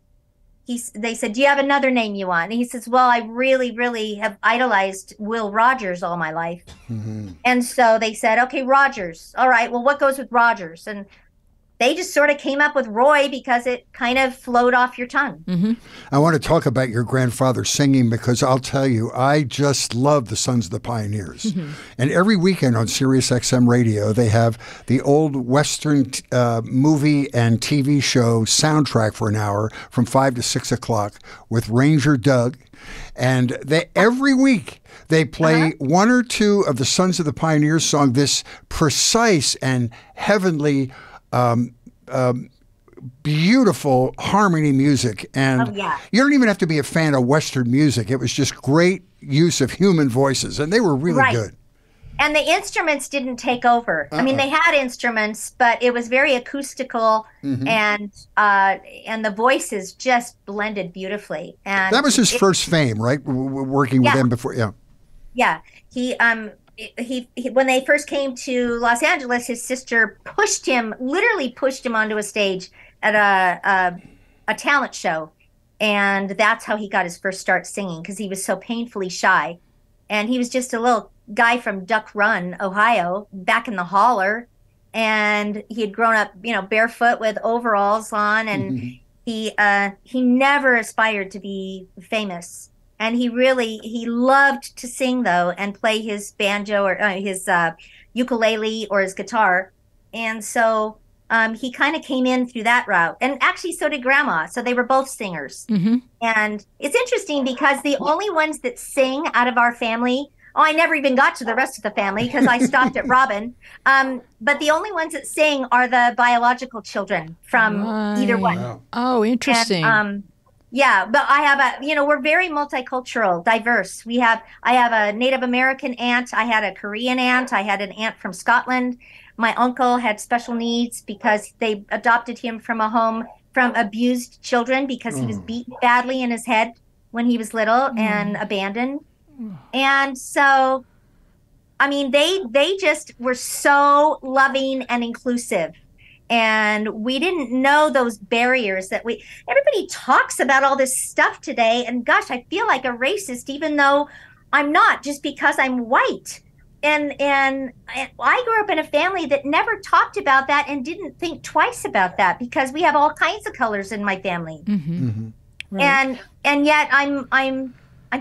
they said, do you have another name you want? And he says, well, I really, really have idolized Will Rogers all my life. Mm-hmm. And so they said, okay, Rogers. All right, well, what goes with Rogers? And they just sort of came up with Roy because it kind of flowed off your tongue. Mm-hmm. I want to talk about your grandfather singing because I'll tell you, I just love the Sons of the Pioneers. Mm-hmm. And every weekend on Sirius XM radio, they have the old Western movie and TV show soundtrack for an hour from 5 to 6 o'clock with Ranger Doug. And every week they play one or two of the Sons of the Pioneers song, this precise and heavenly beautiful harmony music. And you don't even have to be a fan of Western music. It was just great use of human voices, and they were really good. And the instruments didn't take over. I mean, they had instruments, but it was very acoustical, and the voices just blended beautifully. And that was his first fame, right? Working with them before, Yeah, he when they first came to Los Angeles, his sister literally pushed him onto a stage at a talent show. And that's how he got his first start singing, because he was so painfully shy. And he was just a little guy from Duck Run, Ohio, back in the holler. And he had grown up, barefoot with overalls on. And he never aspired to be famous. And he loved to sing, though, and play his banjo or his ukulele or his guitar. And so he kind of came in through that route. And actually, so did Grandma. So they were both singers. Mm-hmm. And it's interesting because the only ones that sing out of our family, I never even got to the rest of the family because I stopped at Robin. But the only ones that sing are the biological children from either one. Wow. Oh, interesting. And, yeah, but I have we're very multicultural, diverse. I have a Native American aunt. I had a Korean aunt. I had an aunt from Scotland. My uncle had special needs because they adopted him from a home from abused children because he was beaten badly in his head when he was little and abandoned. And so, I mean, they just were so loving and inclusive. And we didn't know those barriers that everybody talks about all this stuff today. And gosh, I feel like a racist, even though I'm not, just because I'm white. And I grew up in a family that never talked about that and didn't think twice about that because we have all kinds of colors in my family. Mm-hmm. Mm-hmm. Right. And yet I'm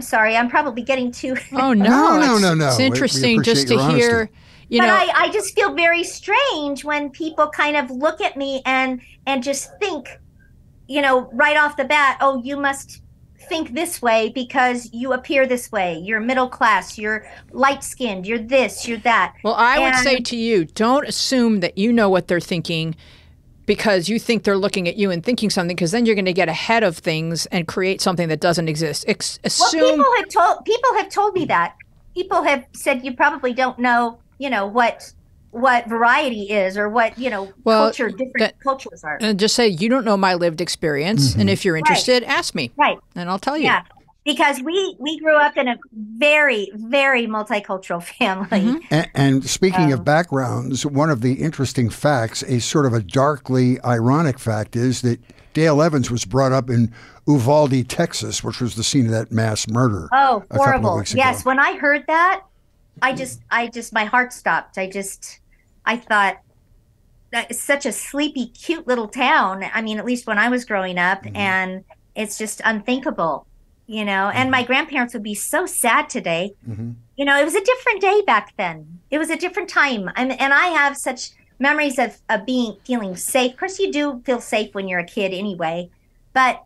sorry, I'm probably getting too. Oh no. It's interesting just to hear. But I just feel very strange when people kind of look at me and just think, right off the bat, oh, you must think this way because you appear this way. You're middle class. You're light skinned. You're this. You're that. Well, I would say to you, don't assume that you know what they're thinking because you think they're looking at you and thinking something, because then you're going to get ahead of things and create something that doesn't exist. People have told me that. People have said you probably don't know. What variety is or what, culture, different cultures are. And just say, you don't know my lived experience. Mm-hmm. And if you're interested, ask me. Right. And I'll tell you. Yeah. Because we grew up in a very, very multicultural family. Mm-hmm. And speaking of backgrounds, one of the interesting facts, a sort of a darkly ironic fact, is that Dale Evans was brought up in Uvalde, Texas, which was the scene of that mass murder. Oh, a horrible. couple of weeks ago. Yes. When I heard that, I just, my heart stopped. I thought that it's such a sleepy, cute little town. I mean, at least when I was growing up, and it's just unthinkable, and my grandparents would be so sad today. Mm-hmm. It was a different day back then. It was a different time. And I have such memories of feeling safe. Of course, you do feel safe when you're a kid anyway, but,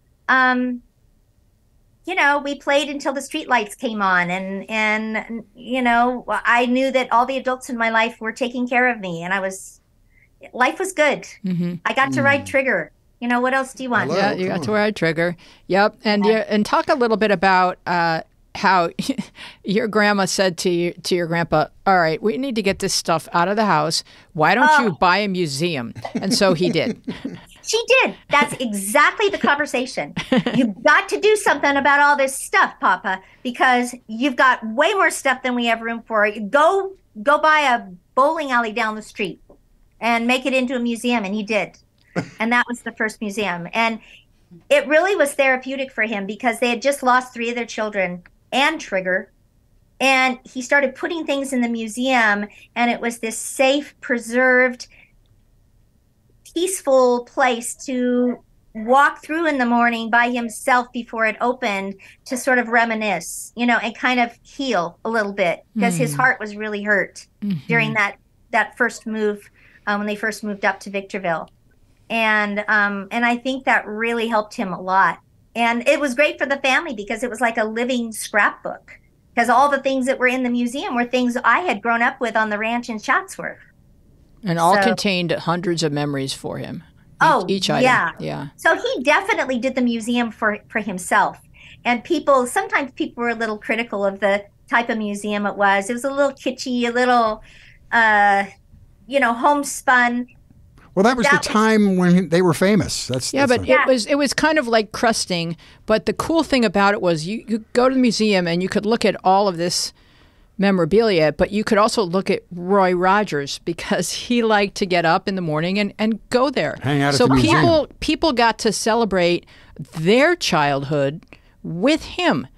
we played until the streetlights came on, and I knew that all the adults in my life were taking care of me, and life was good. Mm-hmm. I got to ride Trigger. What else do you want? Yeah, you got to ride Trigger. Yep, and talk a little bit about how your grandma said to your grandpa, all right, we need to get this stuff out of the house. Why don't you buy a museum? And so he did. She did. That's exactly the conversation. You've got to do something about all this stuff, Papa, because you've got way more stuff than we have room for. Go buy a bowling alley down the street and make it into a museum. And he did. And that was the first museum. And it really was therapeutic for him because they had just lost 3 of their children and Trigger. And he started putting things in the museum, and it was this safe, preserved, peaceful place to walk through in the morning by himself before it opened to sort of reminisce, and kind of heal a little bit because his heart was really hurt during that first move when they first moved up to Victorville. And I think that really helped him a lot. And it was great for the family because it was like a living scrapbook because all the things that were in the museum were things I had grown up with on the ranch in Chatsworth. And all contained hundreds of memories for him. Each item. Yeah. So he definitely did the museum for himself. And sometimes people were a little critical of the type of museum it was. It was a little kitschy, a little, homespun. Well, that was the time when they were famous. It was kind of like crusting. But the cool thing about it was you could go to the museum and you could look at all of this memorabilia, but you could also look at Roy Rogers because he liked to get up in the morning and go there. Hang out at the museum. People got to celebrate their childhood with him.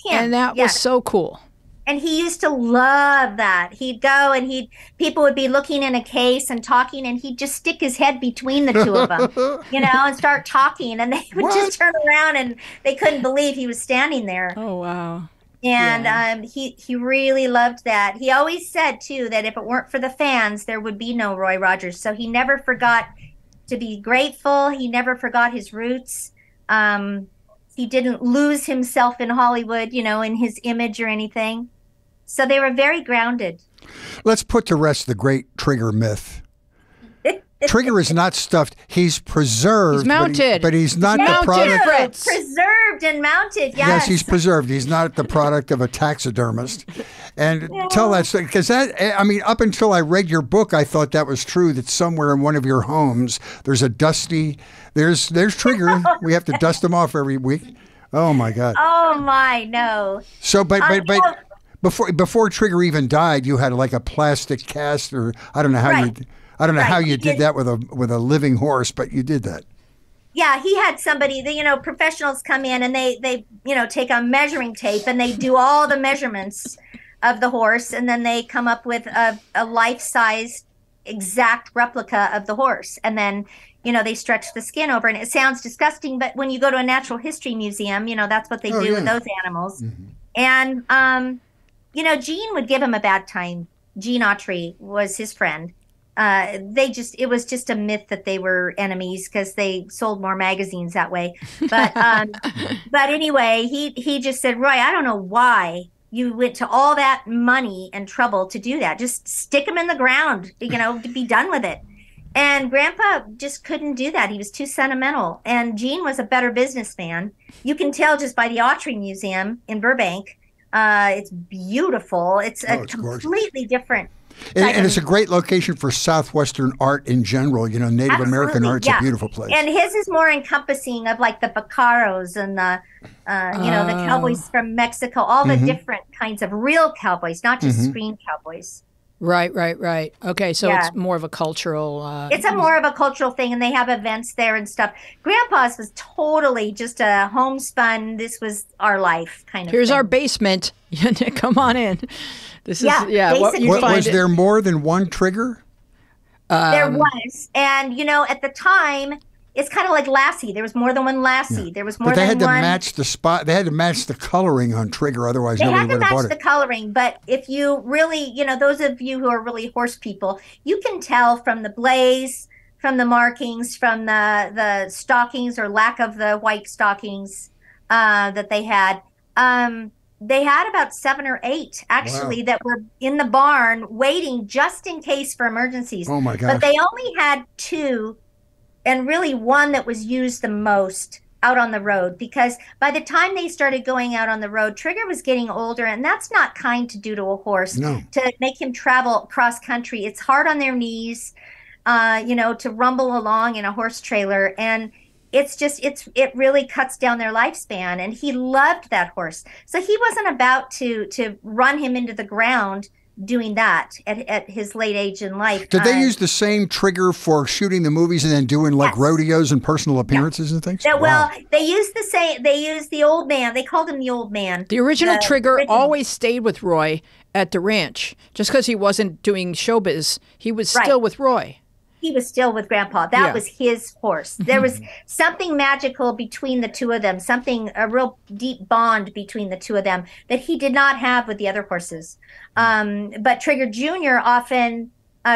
And that was so cool. And he used to love that. He'd go and people would be looking in a case and talking, and he'd just stick his head between the two of them, and start talking. And they would just turn around and they couldn't believe he was standing there. Oh, wow. And he really loved that. He always said, too, that if it weren't for the fans, there would be no Roy Rogers. So he never forgot to be grateful. He never forgot his roots. He didn't lose himself in Hollywood, in his image or anything. So they were very grounded. Let's put to rest the great Trigger myth. Trigger is not stuffed. He's preserved. He's mounted. But he's not the product. Preserved and mounted, yes. Yes, he's preserved. He's not the product of a taxidermist. And tell that story, because up until I read your book, I thought that was true, that somewhere in one of your homes, there's Trigger. We have to dust him off every week. Oh, my God. Oh, my, no. So, but before Trigger even died, you had like a plastic cast, or I don't know how you did that with a living horse, but you did that. Yeah, he had somebody, professionals come in and they take a measuring tape and they do all the measurements of the horse, and then they come up with a life-size exact replica of the horse. And then, they stretch the skin over, and it sounds disgusting, but when you go to a natural history museum, that's what they do with those animals. Mm-hmm. And, Gene would give him a bad time. Gene Autry was his friend. It was just a myth that they were enemies because they sold more magazines that way. But, but anyway, he just said, Roy, I don't know why you went to all that money and trouble to do that. Just stick him in the ground, to be done with it. And Grandpa just couldn't do that. He was too sentimental. And Gene was a better businessman. You can tell just by the Autry Museum in Burbank. It's beautiful. It's completely different. And it's a great location for Southwestern art in general. Native American art's a beautiful place. And his is more encompassing of like the Vaqueros and the cowboys from Mexico, all the different kinds of real cowboys, not just screen cowboys. Right. Okay, so it's more of a cultural... it's more of a cultural thing, and they have events there and stuff. Grandpa's was totally just a homespun, this was our life kind of Here's thing. Our basement. Come on in. This is, was there more than one Trigger? There was. And, at the time... It's kind of like Lassie. There was more than one Lassie. There was more than one. But they had to match the spot. They had to match the coloring on Trigger. Otherwise, nobody would have bought it. They had to match the coloring. But if you really, those of you who are really horse people, you can tell from the blaze, from the markings, from the stockings or lack of the white stockings that they had. They had about 7 or 8 actually that were in the barn waiting just in case for emergencies. Oh my gosh. But they only had 2. And really one that was used the most out on the road, because by the time they started going out on the road, Trigger was getting older, and that's not kind to do to a horse. No. To make him travel cross country. It's hard on their knees. to rumble along in a horse trailer. And it really cuts down their lifespan. And he loved that horse. So he wasn't about to run him into the ground doing that at his late age in life. Did they use the same trigger for shooting the movies and then doing like rodeos and personal appearances and things? Well, they used the old man. They called him the old man. The original Trigger always stayed with Roy at the ranch. Just because he wasn't doing showbiz, he was still with Roy. He was still with Grandpa. That was his horse. There was something magical between the two of them, a real deep bond between the two of them that he did not have with the other horses. But Trigger Jr. often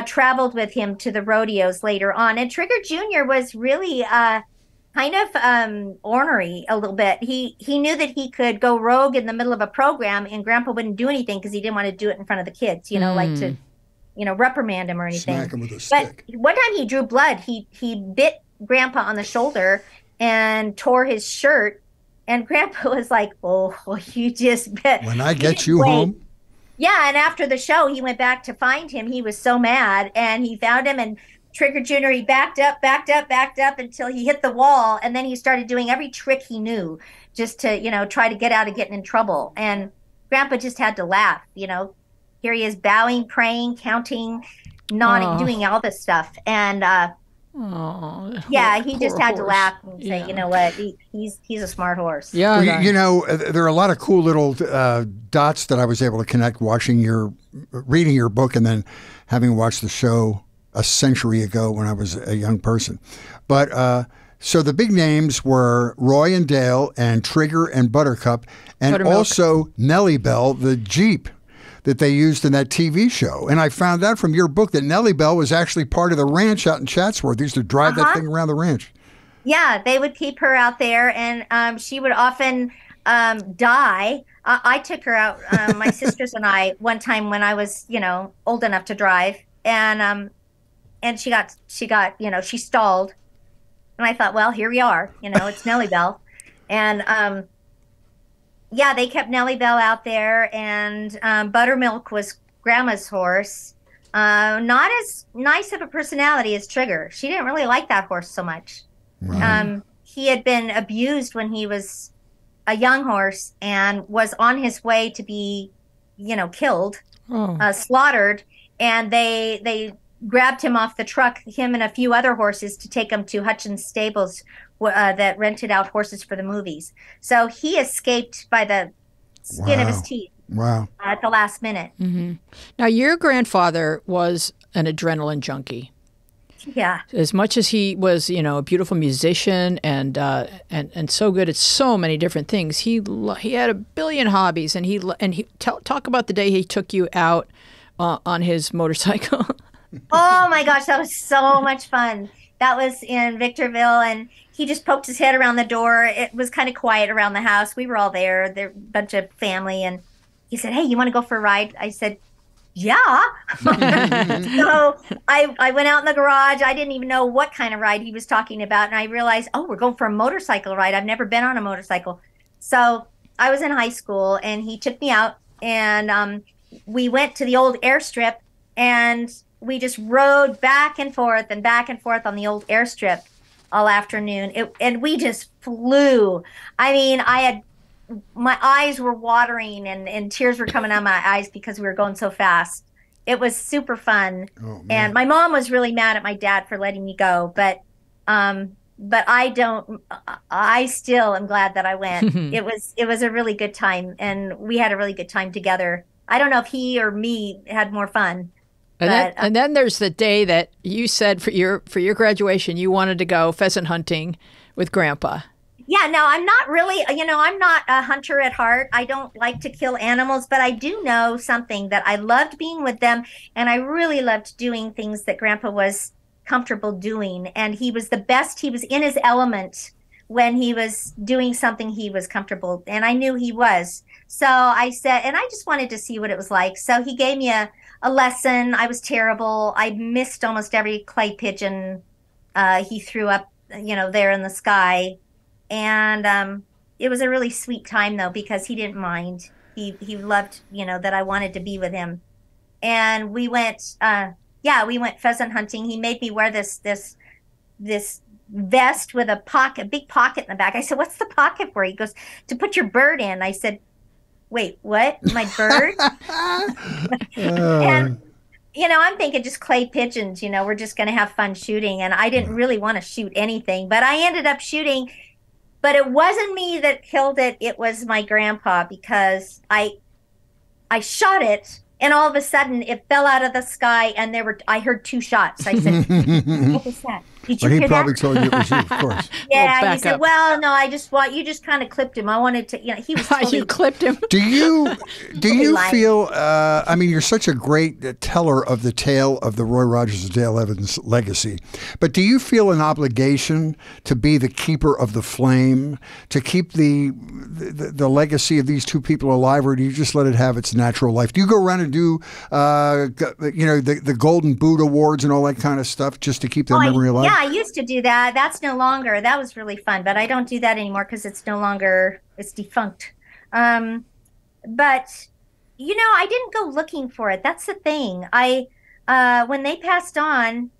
traveled with him to the rodeos later on. And Trigger Jr. was really kind of ornery a little bit. He knew that he could go rogue in the middle of a program and Grandpa wouldn't do anything because he didn't want to do it in front of the kids, like to reprimand him or anything. Smack him with a stick. But one time he drew blood. He bit Grandpa on the shoulder and tore his shirt. And Grandpa was like, "Oh, you just bet." When I get you home. Yeah, and after the show, he went back to find him. He was so mad, and he found him. And Trigger Jr. He backed up until he hit the wall, and then he started doing every trick he knew just to try to get out of getting in trouble. And Grandpa just had to laugh. Here he is bowing, praying, counting, nodding, doing all this stuff. And he just had to laugh and say, you know what, he's a smart horse. Yeah. Well, there are a lot of cool little dots that I was able to connect reading your book and then having watched the show a century ago when I was a young person. But so the big names were Roy and Dale and Trigger and Buttercup and also Nellie Bell, the Jeep that they used in that TV show. And I found out from your book that Nellie Bell was actually part of the ranch out in Chatsworth. They used to drive that thing around the ranch. Yeah, they would keep her out there, and she would often die. I took her out, my sisters and I, one time when I was, old enough to drive, and she stalled. And I thought, well, here we are, it's Nellie Bell. And they kept Nellie Bell out there, and Buttermilk was Grandma's horse. Not as nice of a personality as Trigger. She didn't really like that horse so much. Right. He had been abused when he was a young horse and was on his way to be, killed, slaughtered. And they grabbed him off the truck, him and a few other horses, to take him to Hutchins Stables that rented out horses for the movies. So he escaped by the skin of his teeth. Wow. At the last minute. Mm-hmm. Now, your grandfather was an adrenaline junkie. Yeah. As much as he was, a beautiful musician and so good at so many different things, he had a billion hobbies, and talk about the day he took you out on his motorcycle. Oh my gosh, that was so much fun. That was in Victorville, and he just poked his head around the door. It was kind of quiet around the house. We were all there, a bunch of family, and he said, "Hey, you want to go for a ride?" I said, "Yeah." So I went out in the garage. I didn't even know what kind of ride he was talking about, and I realized, we're going for a motorcycle ride. I've never been on a motorcycle. So I was in high school, and he took me out, and we went to the old airstrip, and we just rode back and forth on the old airstrip all afternoon. And we just flew. I mean, my eyes were watering and tears were coming out of my eyes because we were going so fast. It was super fun. Oh, and my mom was really mad at my dad for letting me go, but I still am glad that I went. It was a really good time, and we had a really good time together. I don't know if he or me had more fun. And then there's the day that you said for your graduation you wanted to go pheasant hunting with Grandpa. Yeah, no, I'm not really, I'm not a hunter at heart. I don't like to kill animals, but I do know something that I loved being with them, and I really loved doing things that Grandpa was comfortable doing. And he was the best. He was in his element when he was doing something he was comfortable, and I knew he was. So I said, and I just wanted to see what it was like. So he gave me a lesson. I was terrible. I missed almost every clay pigeon he threw up, there in the sky. And it was a really sweet time, though, because he didn't mind. He loved, that I wanted to be with him. And we went, yeah, we went pheasant hunting. He made me wear this vest with a big pocket in the back. I said, "What's the pocket for?" He goes, "To put your bird in." I said, "Wait, what? My bird?" And I'm thinking just clay pigeons. We're just going to have fun shooting, and I didn't really want to shoot anything, but I ended up shooting. But it wasn't me that killed it. It was my grandpa, because I shot it. And all of a sudden, it fell out of the sky, and I heard 2 shots. I said, "What was that? Did you hear that?" He probably told you it was you, of course. Yeah, he said, "Well, no, you just kind of clipped him. I wanted to, he was totally." You clipped him. Do you feel? I mean, you're such a great teller of the tale of the Roy Rogers and Dale Evans legacy. But do you feel an obligation to be the keeper of the flame, to keep the legacy of these two people alive, or do you just let it have its natural life? Do you go around and do, the Golden Boot Awards and all that kind of stuff just to keep their memory alive? Yeah, I used to do that. That's no longer. That was really fun, but I don't do that anymore because it's no longer. It's defunct. But I didn't go looking for it. That's the thing. When they passed on,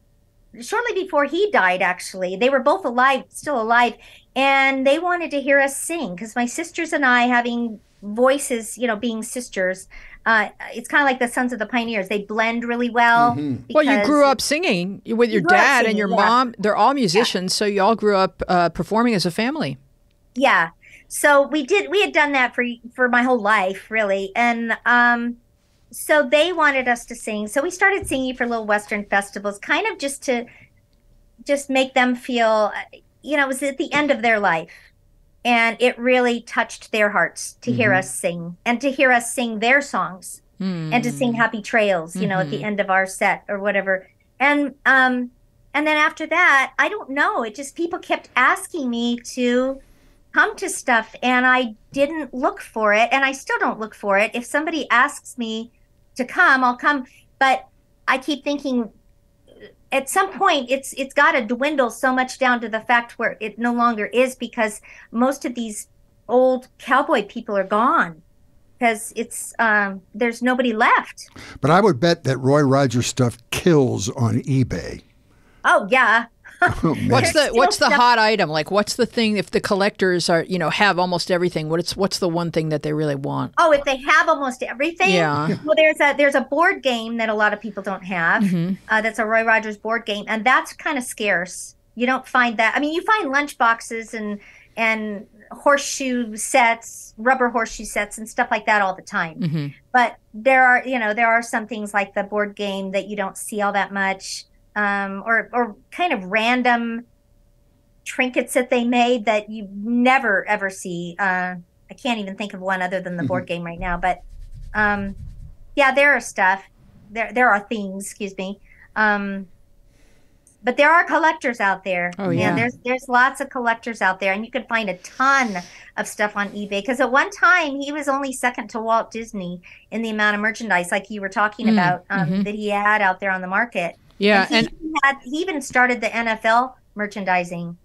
shortly before he died, actually, they were both still alive, and they wanted to hear us sing, because my sisters and I, having voices, being sisters, it's kind of like the Sons of the Pioneers. They blend really well. Mm-hmm. Well, you grew up singing with your dad and your mom. They're all musicians, so you all grew up performing as a family. Yeah. So we had done that for my whole life, really. And so they wanted us to sing. So we started singing for little Western festivals, kind of just to make them feel, it was at the end of their life. And it really touched their hearts to hear us sing, and to hear us sing their songs, and to sing Happy Trails, at the end of our set or whatever. And then after that, I don't know. It just, people kept asking me to come to stuff, and I didn't look for it, and I still don't look for it. If somebody asks me to come, I'll come. But I keep thinking, at some point, it's got to dwindle so much down to the fact where it no longer is, because most of these old cowboy people are gone, because there's nobody left. But I would bet that Roy Rogers stuff kills on eBay. Oh yeah. Oh, what's the hot item? Like, what's the thing, if the collectors are, have almost everything, what's the one thing that they really want? Oh, if they have almost everything? Yeah. Well, there's a board game that a lot of people don't have. That's a Roy Rogers board game, and that's kind of scarce. You don't find that. I mean, you find lunch boxes and horseshoe sets, rubber horseshoe sets, and stuff like that all the time. But there are some things like the board game that you don't see all that much. Or kind of random trinkets that they made that you never ever see. I can't even think of one other than the board game right now. But yeah, there are stuff. There are things. Excuse me. But there are collectors out there. Oh yeah. And there's lots of collectors out there, and you can find a ton of stuff on eBay. Because at one time he was only second to Walt Disney in the amount of merchandise, like you were talking about, that he had out there on the market. Yeah, and he even started the NFL merchandising,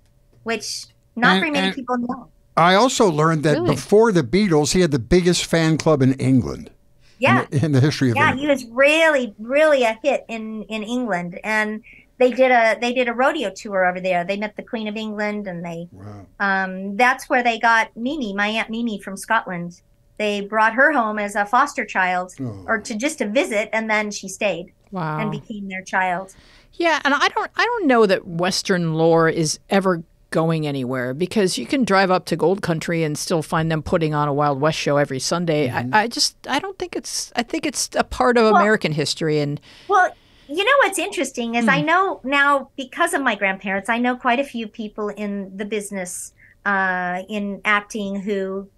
which not very many people know. I also learned that before the Beatles, he had the biggest fan club in England. Yeah, in the history of England. He was really, really a hit in England, and they did a rodeo tour over there. They met the Queen of England, and that's where they got Mimi, my Aunt Mimi from Scotland. They brought her home as a foster child, or to visit, and then she stayed. Wow. And became their child. Yeah, and I don't know that Western lore is ever going anywhere, because you can drive up to Gold Country and still find them putting on a Wild West show every Sunday. I don't think I think it's a part of American history. And well, what's interesting is I know now, because of my grandparents, I know quite a few people in the business in acting who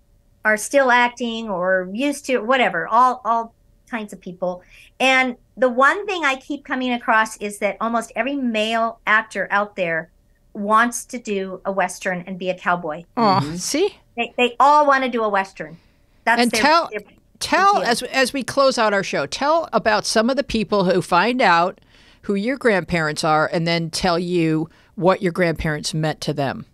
are still acting or used to, whatever, all kinds of people. And the one thing I keep coming across is that almost every male actor out there wants to do a Western and be a cowboy. Oh, see? They all want to do a Western. That's and tell as we close out our show, tell about some of the people who find out who your grandparents are, and then tell you what your grandparents meant to them.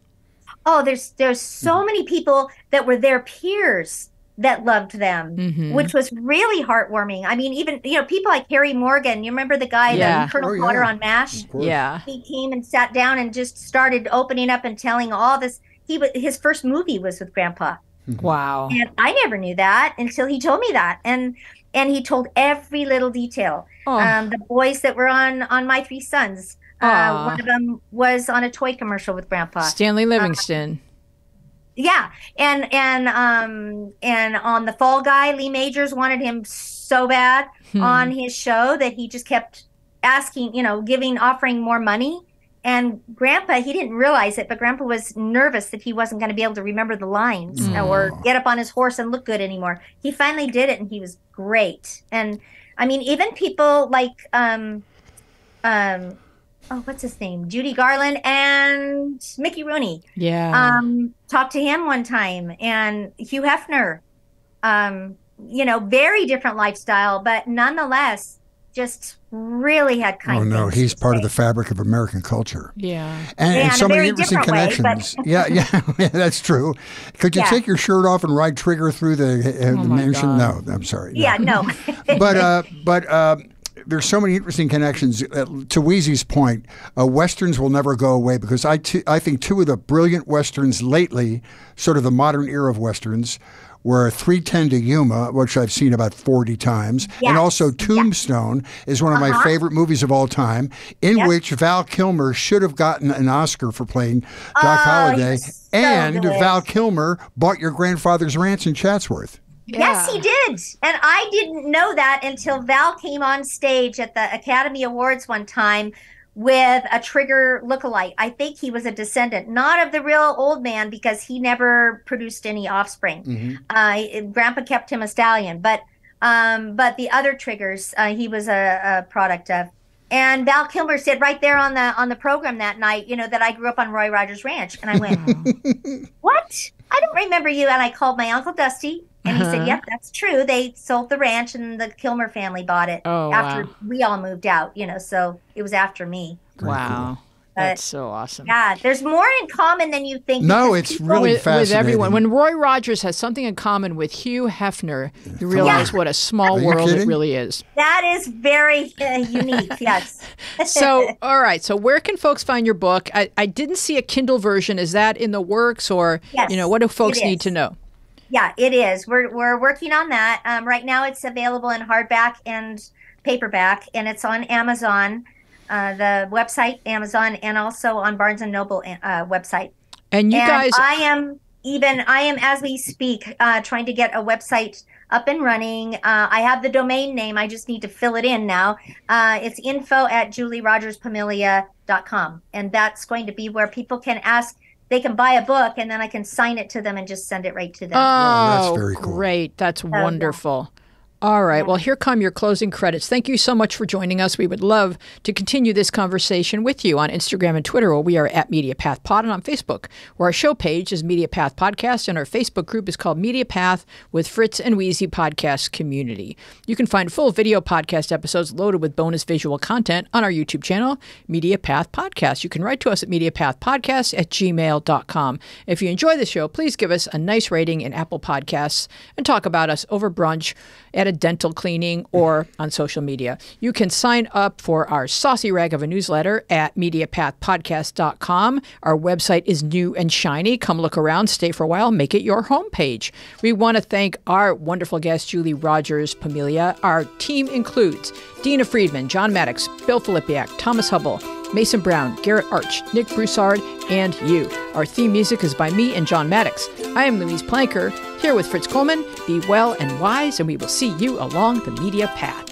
Oh, there's so many people that were their peers that loved them, which was really heartwarming. I mean, even, people like Harry Morgan, you remember the guy, the Colonel Potter on MASH? Yeah. He came and sat down and just started opening up and telling all this. His first movie was with Grandpa. Wow. And I never knew that until he told me that. And he told every little detail. The boys that were on My Three Sons, one of them was on a toy commercial with Grandpa. Stanley Livingston. Yeah, and on The Fall Guy, Lee Majors wanted him so bad on his show that he just kept asking, offering more money. And Grandpa, he didn't realize it, but Grandpa was nervous that he wasn't going to be able to remember the lines or get up on his horse and look good anymore. He finally did it, and he was great. And I mean, even people like what's his name? Judy Garland and Mickey Rooney. Yeah. Talked to him one time, and Hugh Hefner. Very different lifestyle, but nonetheless, just really had kind things. Oh no, he's part of the fabric of American culture. Yeah. And so many interesting connections. Yeah, that's true. Could you take your shirt off and ride Trigger through the mansion? God. No, I'm sorry. Yeah, no. But there's so many interesting connections. To Wheezy's point, Westerns will never go away because I think two of the brilliant Westerns lately, sort of the modern era of Westerns, were 3:10 to Yuma, which I've seen about 40 times, and also Tombstone is one of my favorite movies of all time, in which Val Kilmer should have gotten an Oscar for playing Doc Holliday, and Val Kilmer bought your grandfather's ranch in Chatsworth. Yes, he did. And I didn't know that until Val came on stage at the Academy Awards one time with a Trigger lookalike. I think he was a descendant, not of the real old man, because he never produced any offspring. Grandpa kept him a stallion, but the other Triggers, he was a product of. And Val Kilmer said right there on the program that night, that I grew up on Roy Rogers Ranch. And I went, what? I don't remember you. And I called my Uncle Dusty. And he said, yep, that's true. They sold the ranch and the Kilmer family bought it after we all moved out, so it was after me. Wow. That's so awesome. Yeah, there's more in common than you think. No, it's really fascinating. With everyone. When Roy Rogers has something in common with Hugh Hefner, you realize what a small world it really is. That is very unique, yes. So, all right. So where can folks find your book? I didn't see a Kindle version. Is that in the works, or what do folks need to know? Yeah, it is. We're working on that. Right now it's available in hardback and paperback, and it's on Amazon, the website, Amazon, and also on Barnes & Noble website. And you guys... I am, as we speak, trying to get a website up and running. I have the domain name. I just need to fill it in now. It's info@julierogerspamilia.com. And that's going to be where people can ask. They can buy a book, and then I can sign it to them and just send it right to them. Oh, that's very cool. Great. That's wonderful. All right. Well, here come your closing credits. Thank you so much for joining us. We would love to continue this conversation with you on Instagram and Twitter, where we are at MediaPath Pod, and on Facebook, where our show page is MediaPath Podcast, and our Facebook group is called MediaPath with Fritz and Wheezy Podcast Community. You can find full video podcast episodes loaded with bonus visual content on our YouTube channel, MediaPath Podcast. You can write to us at MediaPathPodcast@gmail.com. If you enjoy the show, please give us a nice rating in Apple Podcasts and talk about us over brunch, at a dental cleaning, or on social media. You can sign up for our saucy rag of a newsletter at MediaPathPodcast.com. Our website is new and shiny. Come look around, stay for a while, make it your homepage. We want to thank our wonderful guest, Julie Rogers Pamilia. Our team includes Dina Friedman, John Maddox, Bill Filipiak, Thomas Hubble, Mason Brown, Garrett Arch, Nick Broussard, and you. Our theme music is by me and John Maddox. I am Louise Planker, here with Fritz Coleman. Be well and wise, and we will see you along the media path.